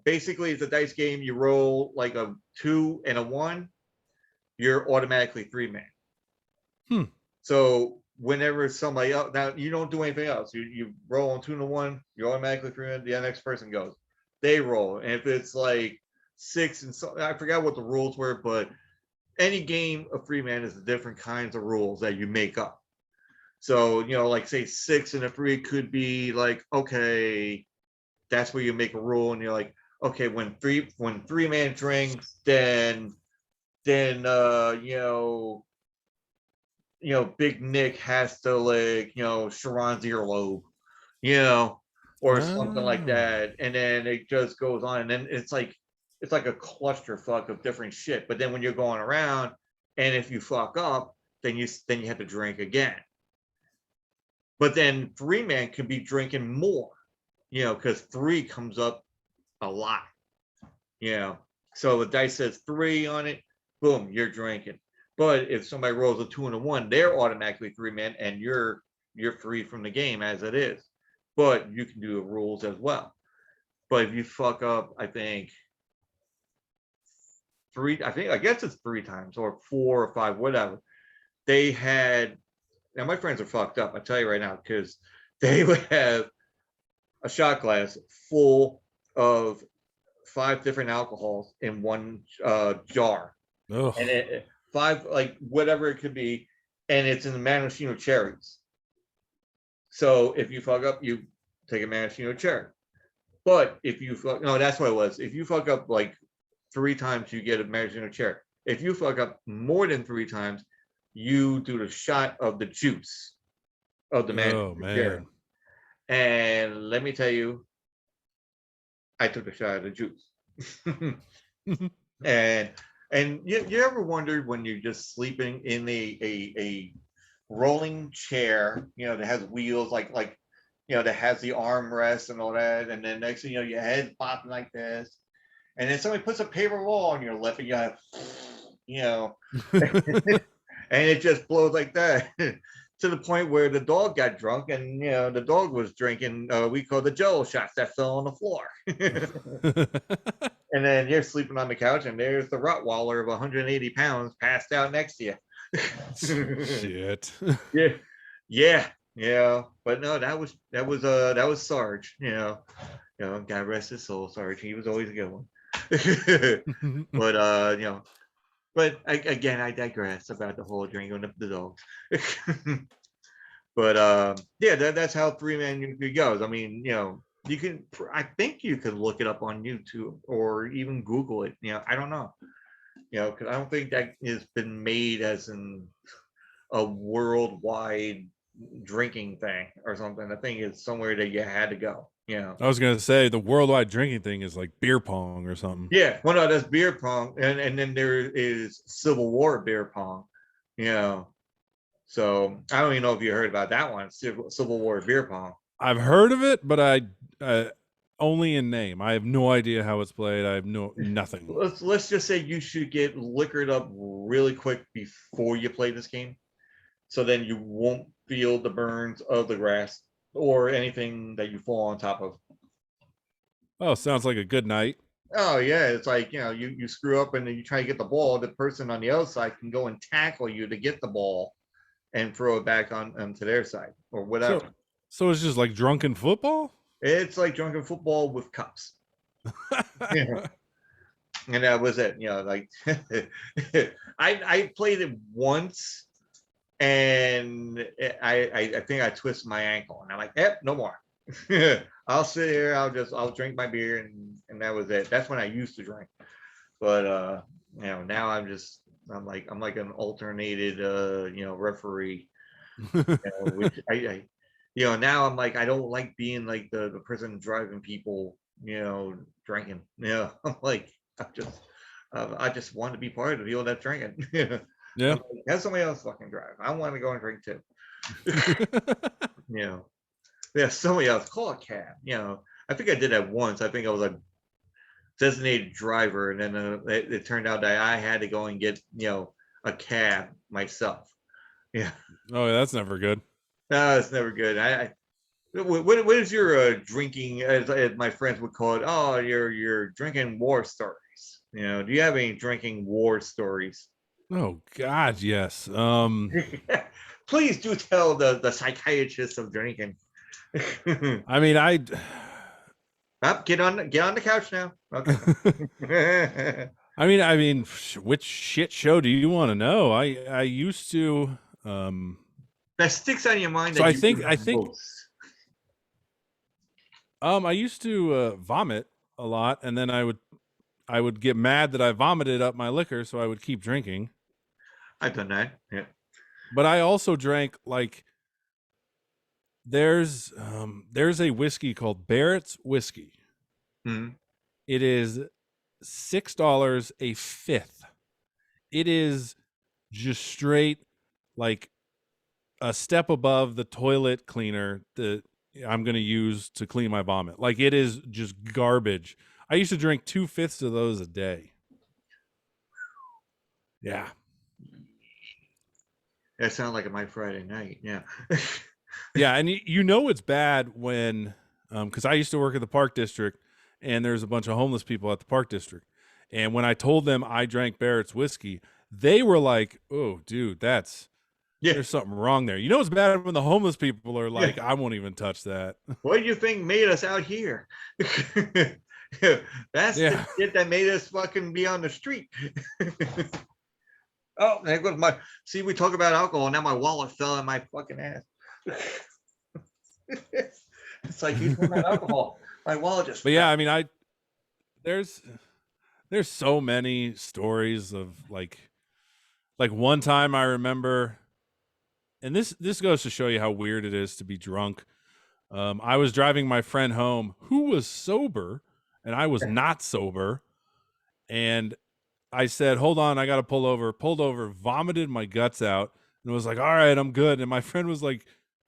basically it's a dice game. You roll like a 2 and a 1, you're automatically 3-man. Hmm. So whenever somebody else, now you don't do anything else. You roll on 2 and a 1, you're automatically 3-man. The next person goes. They roll. And if it's like 6 and so, I forgot what the rules were, but any game of 3-man is the different kinds of rules that you make up. So, like say 6 and a 3 could be like, okay, that's where you make a rule, and you're like, okay, when 3-man drinks, then Big Nick has to like, Sharon's earlobe, you know, or something like Ah. that. And then it just goes on. And then it's like a clusterfuck of different shit. But then when you're going around and if you fuck up, then you have to drink again. But then 3-man can be drinking more, because 3 comes up a lot, you know. So the dice says 3 on it, boom, you're drinking. But if somebody rolls a 2 and a 1, they're automatically 3-man, and you're free from the game as it is. But you can do the rules as well. But if you fuck up, I think I guess it's 3 times or 4 or 5, whatever. They had Now my friends are fucked up. I tell you right now, because they would have a shot glass full of 5 different alcohols in one jar, Ugh. and five, like whatever it could be, and it's in the maraschino cherries. So if you fuck up, you take a maraschino cherry. But if you fuck, no, that's what it was. If you fuck up like 3 times, you get a maraschino cherry. If you fuck up more than 3 times, you do the shot of the juice of the Oh maraschino cherry. man. And let me tell you, I took a shot of the juice. and you ever wondered when you're just sleeping in a rolling chair, that has wheels, that has the armrest and all that, and then next thing you know, your head's popping like this, and then somebody puts a paper roll on your lip, and you have, you know, and it just blows like that. To the point where the dog got drunk, and the dog was drinking. We call the Jello shots that fell on the floor. And then you're sleeping on the couch, and there's the Rottweiler of 180 pounds passed out next to you. Shit. Yeah, yeah, yeah. But no, that was Sarge. God rest his soul, Sarge. He was always a good one. But but again, I digress about the whole drinking of the dogs. But yeah, that's how 3-man goes. I mean, you can. I think you can look it up on YouTube or even Google it. I don't know. Because I don't think that has been made as a worldwide drinking thing or something. I think it's somewhere that you had to go. I was gonna say the worldwide drinking thing is like beer pong or something. Yeah. Well, no, that's beer pong, and then there is Civil War beer pong. You know, so I don't even know if you heard about that one, Civil War beer pong. I've heard of it, but I only in name. I have no idea how it's played. I have nothing. Let's just say you should get liquored up really quick before you play this game, so then you won't feel the burns of the grass or anything that you fall on top of. Oh, sounds like a good night. Oh yeah, it's like you screw up and then you try to get the ball. The person on the other side can go and tackle you to get the ball and throw it back on onto their side or So, whatever. so it's just like drunken football. It's like drunken football with cups. Yeah, and that was it. Like I played it once, and I think I twisted my ankle, and I'm like, yep, no more. I'll sit here. I'll drink my beer, and that was it. That's when I used to drink, but now I'm like an alternated referee, which now I'm like I don't like being like the person driving people, drinking. I'm like I just want to be part of the people that's drinking. I'm Yeah. like, have somebody else fucking drive. I want to go and drink too. You know, yeah, somebody else call a cab. I think I did that once. I think I was a designated driver, and then it turned out that I had to go and get a cab myself. Yeah, Oh, yeah, that's never good. no, it's never good. What is your drinking, as my friends would call it? Oh, your drinking war stories. Do you have any drinking war stories? Oh God, yes. Please do tell the psychiatrist of drinking. I mean, Up, get on the couch now. Okay. which shit show do you want to know? I used to, That sticks on your mind so that I you think do I the think most. I used to vomit a lot, and then I would get mad that I vomited up my liquor, so I would keep drinking. I've done that. Yeah. But I also drank like there's a whiskey called Barrett's whiskey. Mhm. It is $6 a fifth. It is just straight like a step above the toilet cleaner that I'm going to use to clean my vomit. Like it is just garbage. I used to drink 2/5 of those a day. Yeah. That sounds like my Friday night. Yeah. Yeah. And you know it's bad when, because I used to work at the park district and there's a bunch of homeless people at the park district. And when I told them I drank Barrett's whiskey, they were like, oh, dude, Yeah. there's something wrong there. You know it's bad when the homeless people are Yeah. like, I won't even touch that. What do you think made us out here? That's the Yeah. shit that made us fucking be on the street. Oh, there goes my. See, we talk about alcohol. Now my wallet fell in my fucking ass. It's like you talking about alcohol. My wallet just But fell. yeah, I mean, there's there's so many stories of like one time I remember, and this goes to show you how weird it is to be drunk. I was driving my friend home who was sober, and I was not sober, and I said, "Hold on, I got to pull over." Pulled over, vomited my guts out, and was like, "All right, I'm good." And my friend was like,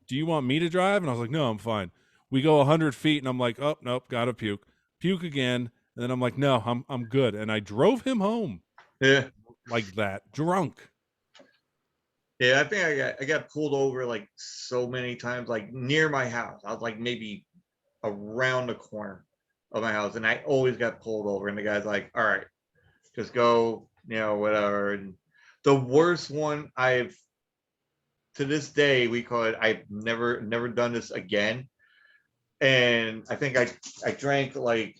"Do you want me to drive?" And I was like, "No, I'm fine." We go 100 feet, and I'm like, "Oh nope, gotta puke." Puke again, and then I'm like, "No, I'm good." And I drove him home Yeah. like that, drunk. Yeah, I think I got pulled over like so many times, like near my house. I was like maybe around the corner of my house, and I always got pulled over. And the guy's like, "All right, just go, whatever." And the worst one I've to this day we call it. I've never done this again. And I think I drank like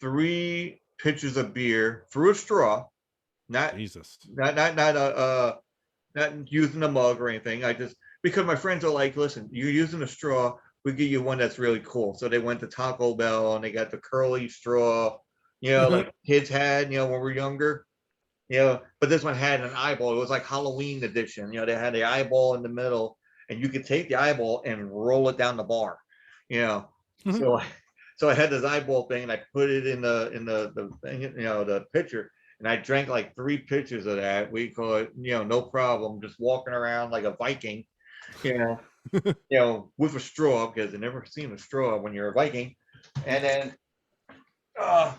3 pitchers of beer through a straw, not Jesus. not using a mug or anything. I just because my friends are like, listen, you're using a straw, we give you one that's really cool. So they went to Taco Bell and they got the curly straw, like kids had, when we were younger. But this one had an eyeball. It was like Halloween edition. They had the eyeball in the middle, and you could take the eyeball and roll it down the bar. You know, so so I had this eyeball thing, and I put it in the thing, the pitcher, and I drank like 3 pitchers of that. We call it, no problem, just walking around like a Viking, you know, with a straw because I never seen a straw when you're a Viking, and uh,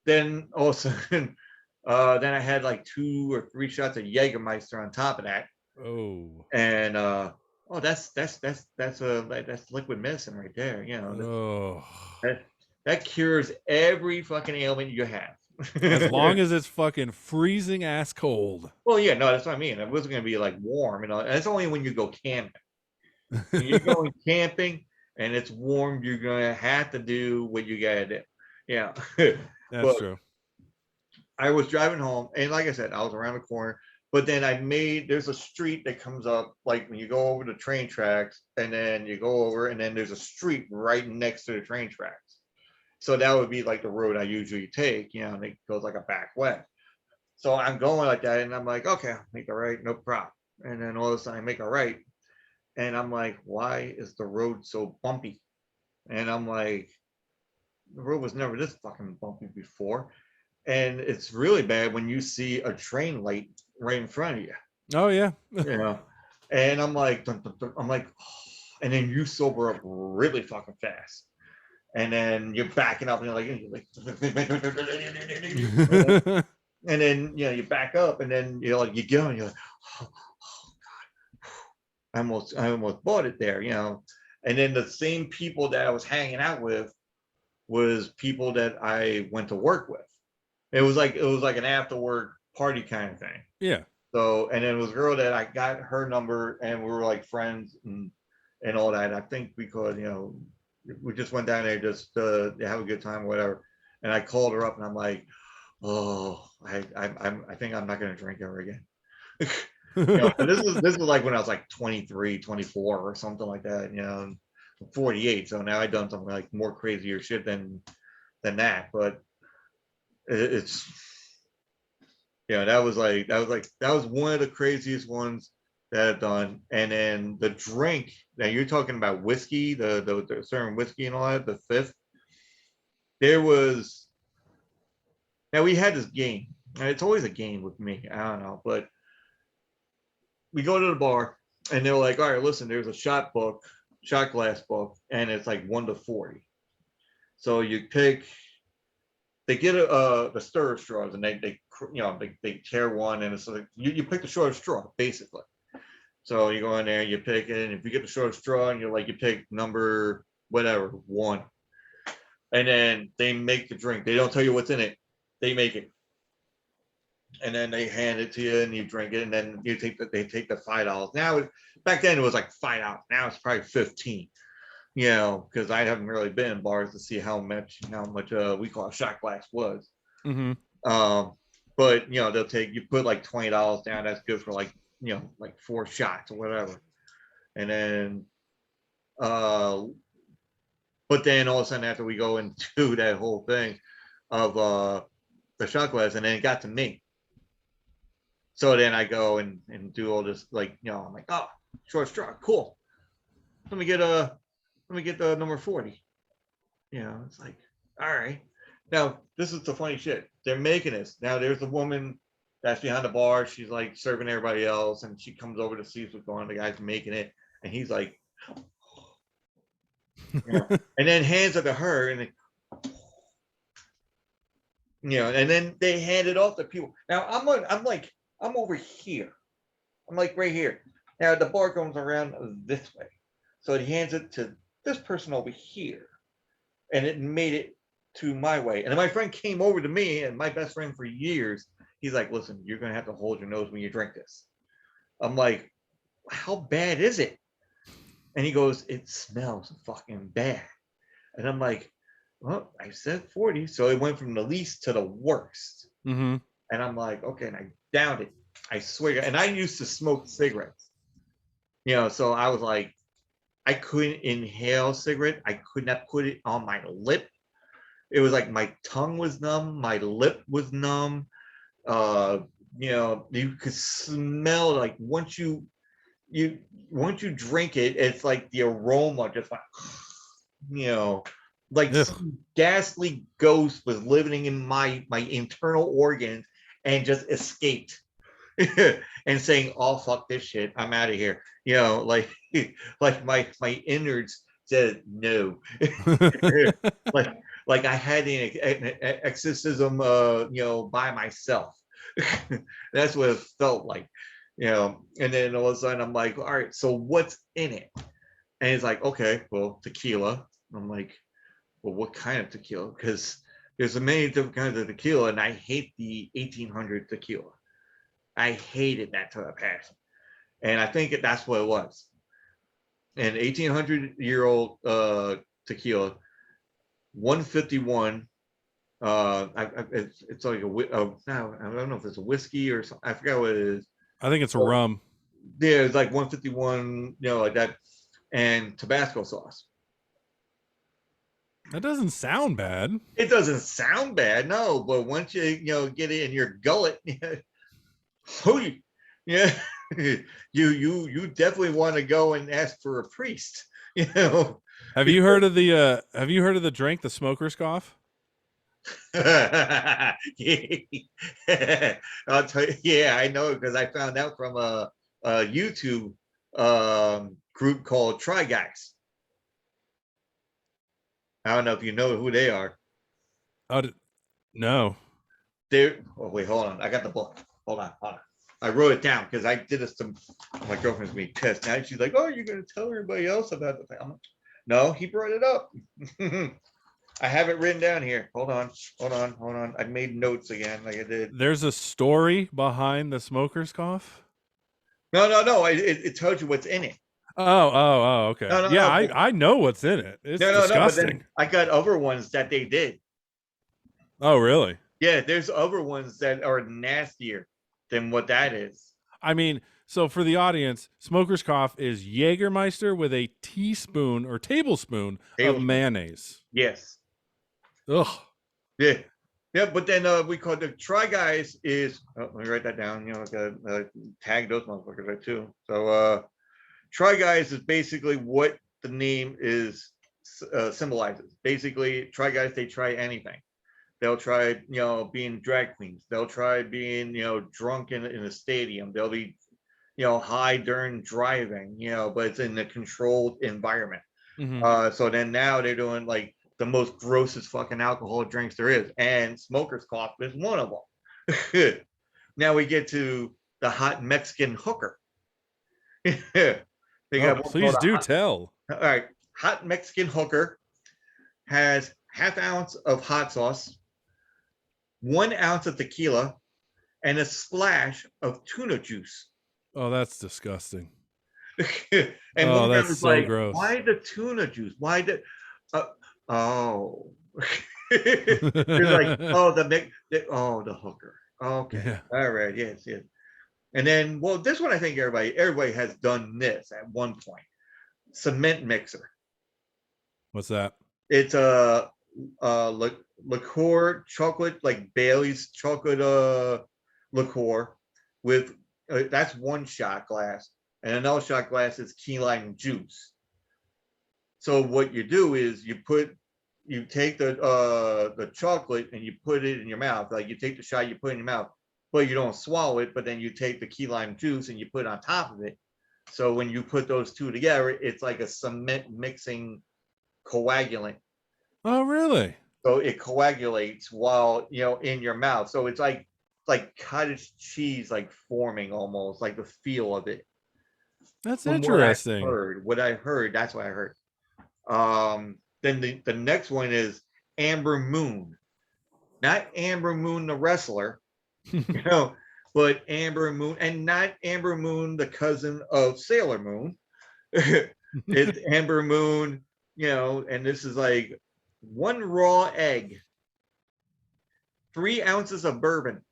then also then I had like 2 or 3 shots of Jägermeister on top of that, Oh. and that's liquid medicine right there. Oh. That cures every fucking ailment you have. As long as it's fucking freezing ass cold. Well, yeah, no, that's what I mean. It wasn't gonna be like warm, you know. That's only when you go camping. When you're going camping and it's warm, you're gonna have to do what you gotta do. Yeah. That's But true. I was driving home, and like I said, I was around the corner. But then there's a street that comes up, like when you go over the train tracks, and then you go over, and then there's a street right next to the train tracks. So that would be like the road I usually take, you know, and it goes like a back way. So I'm going like that, and I'm like, okay, I'll make a right, no problem. And then all of a sudden I make a right, and I'm like, why is the road so bumpy? And I'm like, the road was never this fucking bumpy before. And it's really bad when you see a train light right in front of you, Oh yeah. you know. And I'm like, dun, dun, dun. I'm like, oh. And then you sober up really fucking fast. And then you're backing up and you're like and then you know you back up and then you're like you go and you're like, oh, oh God, I almost bought it there, you know. And then the same people that I was hanging out with was people that I went to work with. It was like an after work party kind of thing. Yeah. So and then it was a girl that I got her number and we were like friends and all that. I think because you know we just went down there just to have a good time or whatever. And I called her up and I'm like, oh, I think I'm not gonna drink ever again. You know, and this is like when I was like 23, 24 or something like that, you know, I'm 48. So now I've done something like more crazier shit than that. But it's yeah, that was one of the craziest ones that I've done. And then the drink, now you're talking about whiskey, the certain whiskey and all that, the fifth. There was now we had this game. And it's always a game with me. I don't know, but we go to the bar and they're like, all right, listen, there's a shot glass book, and it's like 1 to 40. So you pick, they get the stir straws and they you know they tear one and it's like you pick the shortest straw basically. So you go in there, you pick it, and if you get the shortest straw and you're like you pick number whatever 1, and then they make the drink. They don't tell you what's in it. They make it. And then they hand it to you and you drink it and then they take the $5. Now back then it was like $5. Now it's probably 15. You know, because I haven't really been in bars to see how much we call a shot glass was. Mm-hmm. But you know, they'll take you put like $20 down, that's good for like, you know, like 4 shots or whatever. And then but then all of a sudden after we go into that whole thing of the shot glass, and then it got to me. So then I go and do all this, like, you know, I'm like, oh, short straw, cool. Let me get the number 40. You know, it's like, all right. Now, this is the funny shit. They're making this. Now there's a woman that's behind the bar. She's like serving everybody else, and she comes over to see what's going on. The guy's making it, and he's like, you know, and then hands it to her, and you know, and then they hand it off to people. Now I'm over here. I'm like right here. Now the bar comes around this way. So he hands it to this person over here. And it made it to my way. And then my friend came over to me, and my best friend for years, he's like, listen, you're gonna have to hold your nose when you drink this. I'm like, how bad is it? And he goes, it smells fucking bad. And I'm like, well, I said 40. So it went from the least to the worst. Mm-hmm. And I'm like, okay, and I downed it. I swear. And I used to smoke cigarettes. You know, so I was like, I couldn't inhale cigarette. I could not put it on my lip. It was like my tongue was numb, my lip was numb. You know, you could smell like once you drink it, it's like the aroma just like, you know, like some ghastly ghost was living in my internal organs and just escaped. And saying, "Oh fuck this shit, I'm out of here." You know, like my innards said no. like like I had an exorcism, you know, by myself. That's what it felt like, you know. And then all of a sudden, I'm like, "All right, so what's in it?" And it's like, "Okay, well, tequila." I'm like, well, what kind of tequila? Because there's a many different kinds of tequila, and I hate the 1800 tequila. I hated that to a passion, and I think that's what it was. An 1800-year-old tequila, 151. It's like no, I don't know if it's a whiskey or something. I forgot what it is. I think it's a rum. Yeah, it's like 151, like that, and Tabasco sauce. That doesn't sound bad. It doesn't sound bad, no, but once you get it in your gullet, yeah, you definitely want to go and ask for a priest, Have you heard of the drink, the smoker's cough? I'll tell you, yeah, I know because I found out from a YouTube group called Try Guys. I don't know if you know who they are. Oh, no. Oh wait, hold on. I got the book. Hold on. I wrote it down because I did this to my girlfriend's being pissed. Now she's like, "Oh, you're gonna tell everybody else about the thing?" I'm like, no, he brought it up. I have it written down here. Hold on. I made notes again, like I did. There's a story behind the smoker's cough. No. It tells you what's in it. Oh, okay. No. Yeah, I know what's in it. It's disgusting. But then I got other ones that they did. Oh, really? Yeah, there's other ones that are nastier than what that is. I mean, so for the audience, smoker's cough is Jägermeister with a teaspoon or tablespoon of mayonnaise. Yes. Ugh. Yeah. Yeah, but then we call the Try Guys is, let me write that down, tag those motherfuckers right too. So Try Guys is basically what the name is symbolizes. Basically, Try Guys, they try anything. They'll try, being drag queens. They'll try being, drunk in a stadium. They'll be, high during driving, but it's in a controlled environment. Mm-hmm. So then now they're doing like the most grossest fucking alcohol drinks there is, and smoker's cough is one of them. Now we get to the hot Mexican hooker. Please do tell. All right, hot Mexican hooker has half ounce of hot sauce, 1 ounce of tequila, and a splash of tuna juice. Oh, that's disgusting. And oh, that's so like, gross. Why the tuna juice? Why the? Oh, you're like, the hooker. Okay, yeah. All right, yes. And then, well, this one I think everybody has done this at one point. Cement mixer. What's that? It's a liqueur chocolate, like Bailey's chocolate liqueur with that's one shot glass, and another shot glass is key lime juice. So what you do is you take the chocolate and you put it in your mouth. Like you take the shot, you put it in your mouth, but you don't swallow it. But then you take the key lime juice and you put it on top of it. So when you put those two together, it's like a cement mixing coagulant. Oh, really? So it coagulates while in your mouth. So it's like cottage cheese, like forming almost, like the feel of it. That's interesting. What I heard, that's what I heard. Then the next one is Amber Moon, not Amber Moon the wrestler, but Amber Moon, and not Amber Moon the cousin of Sailor Moon. It's Amber Moon, and this is like 1 raw egg, 3 ounces of bourbon,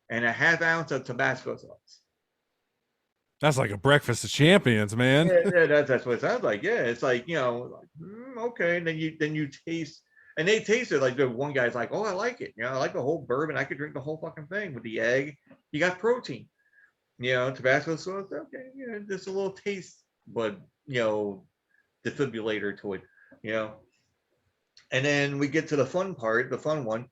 and a half ounce of Tabasco sauce. That's like a breakfast of champions, man. Yeah, that's what it sounds like. Yeah, it's like okay. And then you taste, and they taste it. Like the one guy's like, "Oh, I like it. I like the whole bourbon. I could drink the whole fucking thing with the egg. You got protein. Tabasco sauce. Okay, just a little taste, but defibrillator to it. And then we get to the fun part, the fun one.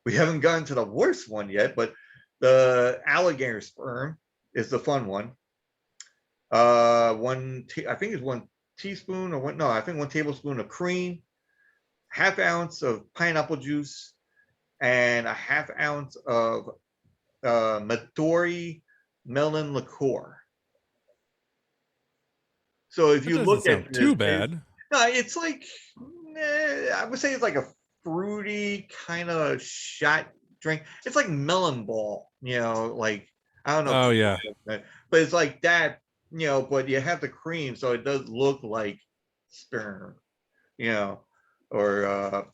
We haven't gotten to the worst one yet, but the alligator sperm is the fun one. I think it's 1 teaspoon or I think 1 tablespoon of cream, half ounce of pineapple juice, and a half ounce of Midori melon liqueur. So if you look at too bad. No, it's like I would say it's like a fruity kind of shot drink. It's like melon ball, like I don't know, Oh yeah. but it's like that, but you have the cream, so it does look like sperm, you know, or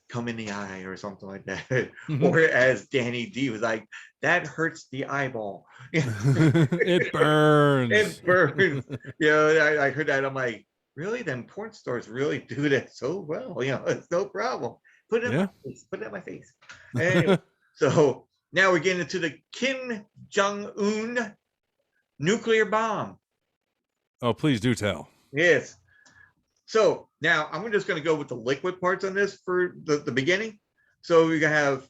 come in the eye or something like that. Or as Danny D was like, that hurts the eyeball. It burns. It burns. I heard that. I'm like, really? Then porn stars really do that so well. It's no problem. Put it in my Yeah. face. Put it in my face. Anyway, so now we're getting into the Kim Jong Un nuclear bomb. Oh, please do tell. Yes. So now I'm just going to go with the liquid parts on this for the beginning. So we're going to have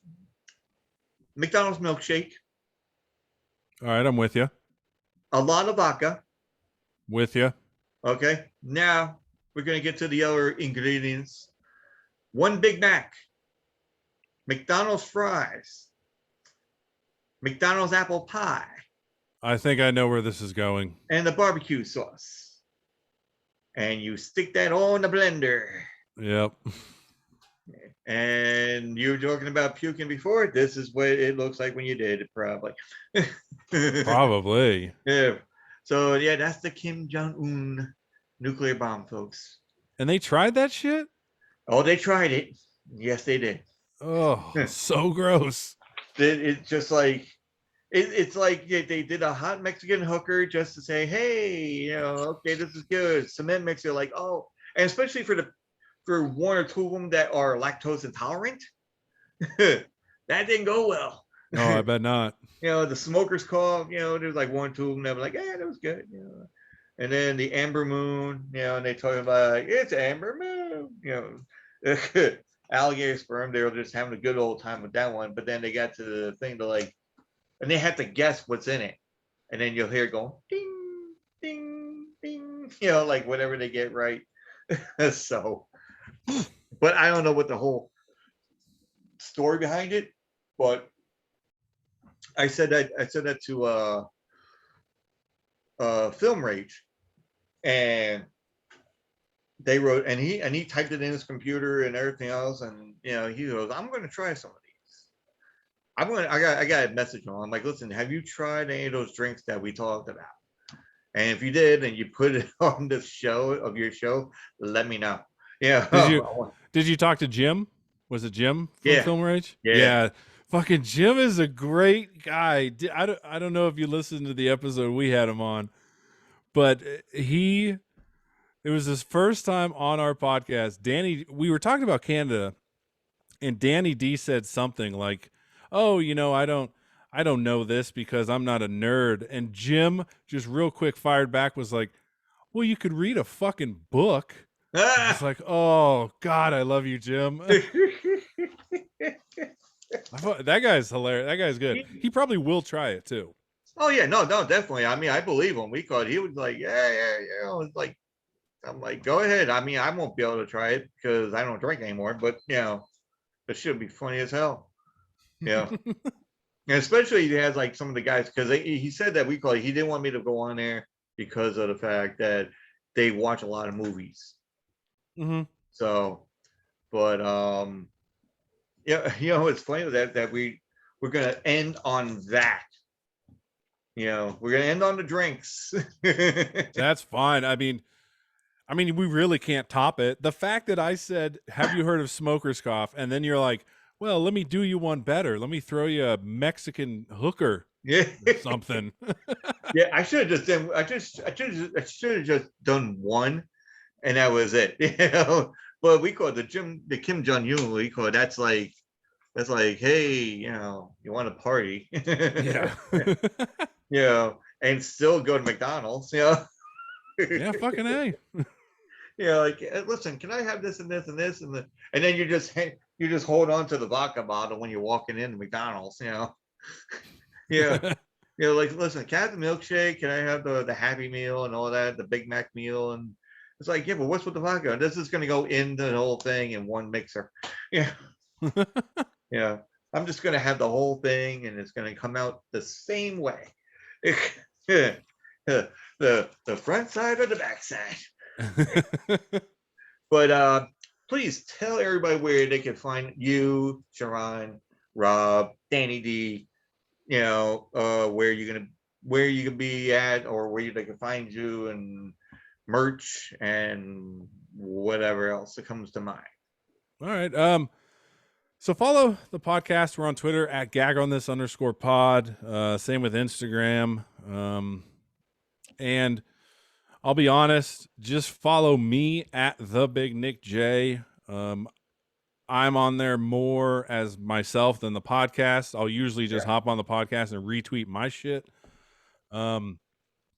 McDonald's milkshake, All right, I'm with you. a lot of vodka. With you. Okay. Now we're going to get to the other ingredients. One Big Mac, McDonald's fries, McDonald's apple pie, I think I know where this is going. and the barbecue sauce. And you stick that all in the blender. Yep. And you were talking about puking before. This is what it looks like when you did it, probably. Probably. Yeah. So yeah, that's the Kim Jong Un nuclear bomb, folks. And they tried that shit? Oh, they tried it. Yes, they did. Oh, so gross. It's just like it's like they did a hot Mexican hooker just to say, hey, okay, this is good. Cement mixer, like, oh, and especially for one or two of them that are lactose intolerant, that didn't go well. Oh, I bet not. The smokers call, there's like one or two of them that were like, yeah, that was good. And then the Amber Moon, and they talk about it's Amber Moon, alligator sperm. They were just having a good old time with that one. But then they got to the thing to like, and they have to guess what's in it, and then you'll hear it go ding, ding, ding, like whatever they get right. So, but I don't know what the whole story behind it, but I said that to Film Rage, and they wrote, and he typed it in his computer and everything else, and he goes, I'm going to try some of these. I got a message on. I'm like, listen, have you tried any of those drinks that we talked about? And if you did, and you put it on the show of your show, let me know. Yeah. Did you talk to Jim? Was it Jim from Yeah. Film Rage? Yeah. Fucking Jim is a great guy. I don't know if you listened to the episode we had him on, but it was his first time on our podcast. Danny, we were talking about Canada, and Danny D said something like, "Oh, I don't know this because I'm not a nerd." And Jim just real quick fired back, was like, "Well, you could read a fucking book." It's like, oh God, I love you, Jim. That guy's hilarious. That guy's good. He probably will try it too. Oh yeah, no, definitely. I mean, I believe him. He was like, yeah. It's like, I'm like, go ahead. I mean, I won't be able to try it because I don't drink anymore. But it should be funny as hell. Yeah, and especially he has like some of the guys, because he said that he didn't want me to go on there because of the fact that they watch a lot of movies. Mm-hmm. So, but yeah, it's funny that we're gonna end on that. We're gonna end on the drinks. That's fine. I mean, we really can't top it. The fact that I said, "Have you heard of Smoker's Cough?" and then you're like, "Well, let me do you one better. Let me throw you a Mexican hooker." Yeah, or something. Yeah, I should have just done. I should have just done one, and that was it. But we call it the Kim Jong Un. We call it that's like, hey, you want to party? Yeah. And still go to McDonald's. Yeah, fucking A. Like, listen, can I have this and this and this and then you just hold on to the vodka bottle when you're walking into McDonald's. Yeah. Like, listen, can I have the milkshake? Can I have the Happy Meal and all that, the Big Mac meal? And it's like, yeah, but what's with the vodka? This is going to go into the whole thing in one mixer. Yeah. Yeah. I'm just going to have the whole thing, and it's going to come out the same way. The front side or the back side. But please tell everybody where they can find you, Sharon, Rob, Danny D, where you can be at, or where they can find you, and merch and whatever else that comes to mind. All right. So follow the podcast. We're on Twitter at gagonthis_pod. Same with Instagram. And I'll be honest, just follow me at the Big Nick J. I'm on there more as myself than the podcast. I'll usually just hop on the podcast and retweet my shit. You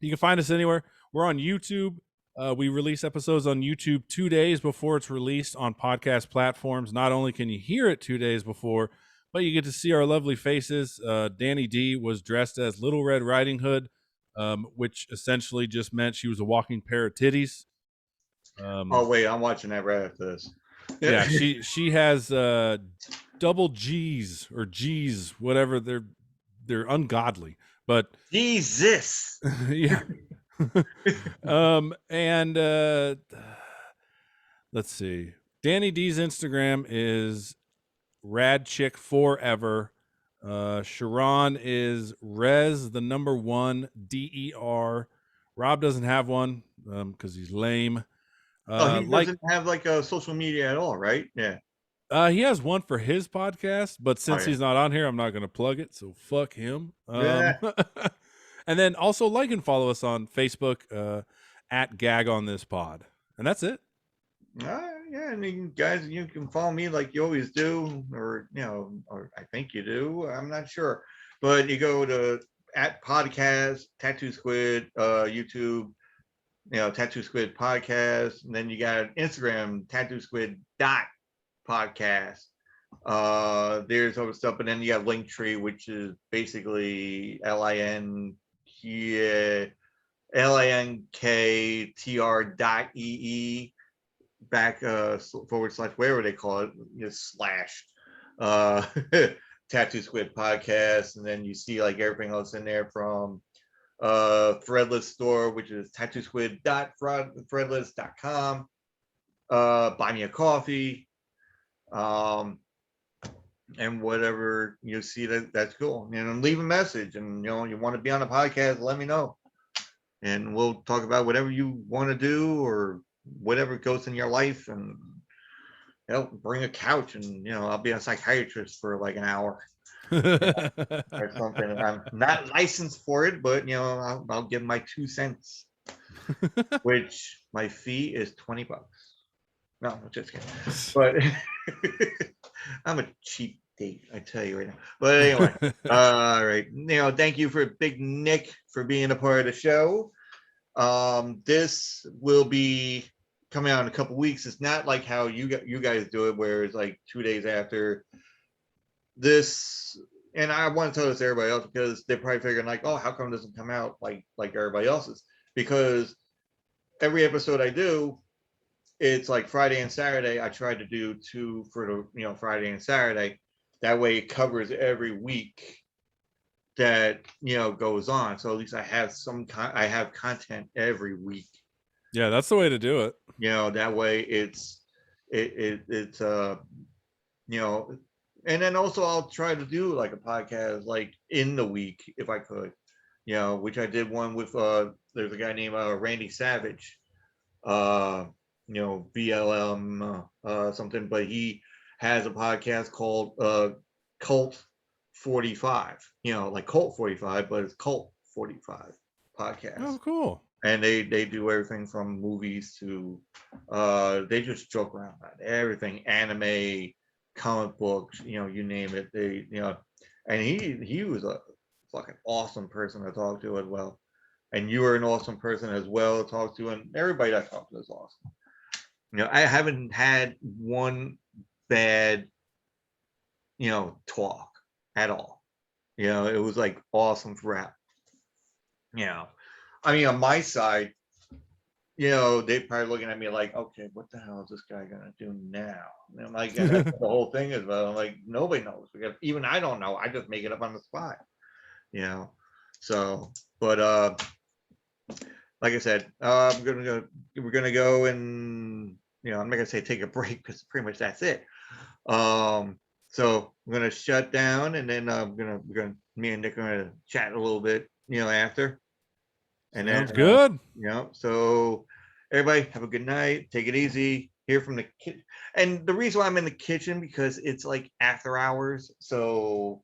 can find us anywhere. We're on YouTube. We release episodes on YouTube 2 days before it's released on podcast platforms. Not only can you hear it 2 days before, but you get to see our lovely faces. Danny D was dressed as Little Red Riding Hood, which essentially just meant she was a walking pair of titties. Oh wait, I'm watching that right after this. Yeah, she has double G's or G's, whatever. They're ungodly, but Jesus. yeah. And let's see. Danny D's Instagram is radchick4ever. Sharon is res the number 1 DER. Rob doesn't have one because he's lame. He doesn't have like a social media at all, right? Yeah. He has one for his podcast, but since he's not on here, I'm not going to plug it. So fuck him. Yeah. And then also like and follow us on Facebook at Gag on This Pod, and that's it. Yeah, and you can follow me like you always do, or or I think you do. I'm not sure, but you go to at podcast Tattoo Squid, YouTube, Tattoo Squid podcast, and then you got Instagram Tattoo Squid .podcast. There's other stuff, and then you got Linktree, which is basically linktr.ee back / whatever they call it, slash Tattoo Squid podcast, and then you see like everything else in there from Threadless store, which is tattoosquid.threadless.com. Buy me a coffee, and whatever you see that's cool. Leave a message, and you want to be on the podcast, let me know, and we'll talk about whatever you want to do or whatever goes in your life, and bring a couch, and I'll be a psychiatrist for like an hour or something. I'm not licensed for it, but I'll give my 2 cents, which my fee is $20. No, I'm just kidding. But I'm a cheap date, I tell you right now. But anyway, all right. Thank you for Big Nick for being a part of the show. This will be coming out in a couple weeks. It's not like how you guys do it, where it's like 2 days after this. And I want to tell this to everybody else, because they're probably figuring like, oh, how come it doesn't come out like everybody else's? Because every episode I do, it's like Friday and Saturday. I try to do 2 for the Friday and Saturday. That way it covers every week that goes on. So at least I have I have content every week. Yeah, that's the way to do it. That way it's and then also I'll try to do like a podcast like in the week if I could, which I did one with there's a guy named Randy Savage, BLM something, but he has a podcast called Cult 45, like Cult 45, but it's Cult 45 podcast. Oh, cool. And they do everything from movies to they just joke around about everything, anime, comic books, you name it. They and he was a fucking awesome person to talk to as well. And you were an awesome person as well to talk to, and everybody that I talked to is awesome. I haven't had one bad talk at all. It was like awesome throughout. I mean, on my side, they're probably looking at me like, okay, what the hell is this guy gonna do now? And I'm like, the whole thing is about. I'm like, nobody knows, because even I don't know. I just make it up on the spot. So, but like I said, we're gonna go and I'm not gonna say take a break because pretty much that's it. So I'm gonna shut down, and then me and Nick are gonna chat a little bit, after, and then Sounds good. so everybody have a good night. Take it easy. Hear from the kid. And the reason why I'm in the kitchen because it's like after hours, so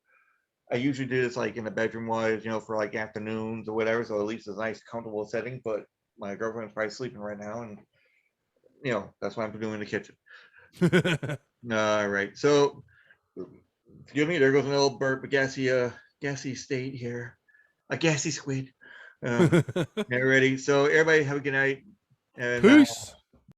I usually do this like in the bedroom wise, for like afternoons or whatever. So at least it's a nice, comfortable setting. But my girlfriend's probably sleeping right now, and that's why I'm doing in the kitchen. All right. So excuse me, there goes an old burp, a gassy state here. A gassy squid. Ready? So everybody have a good night. And Peace.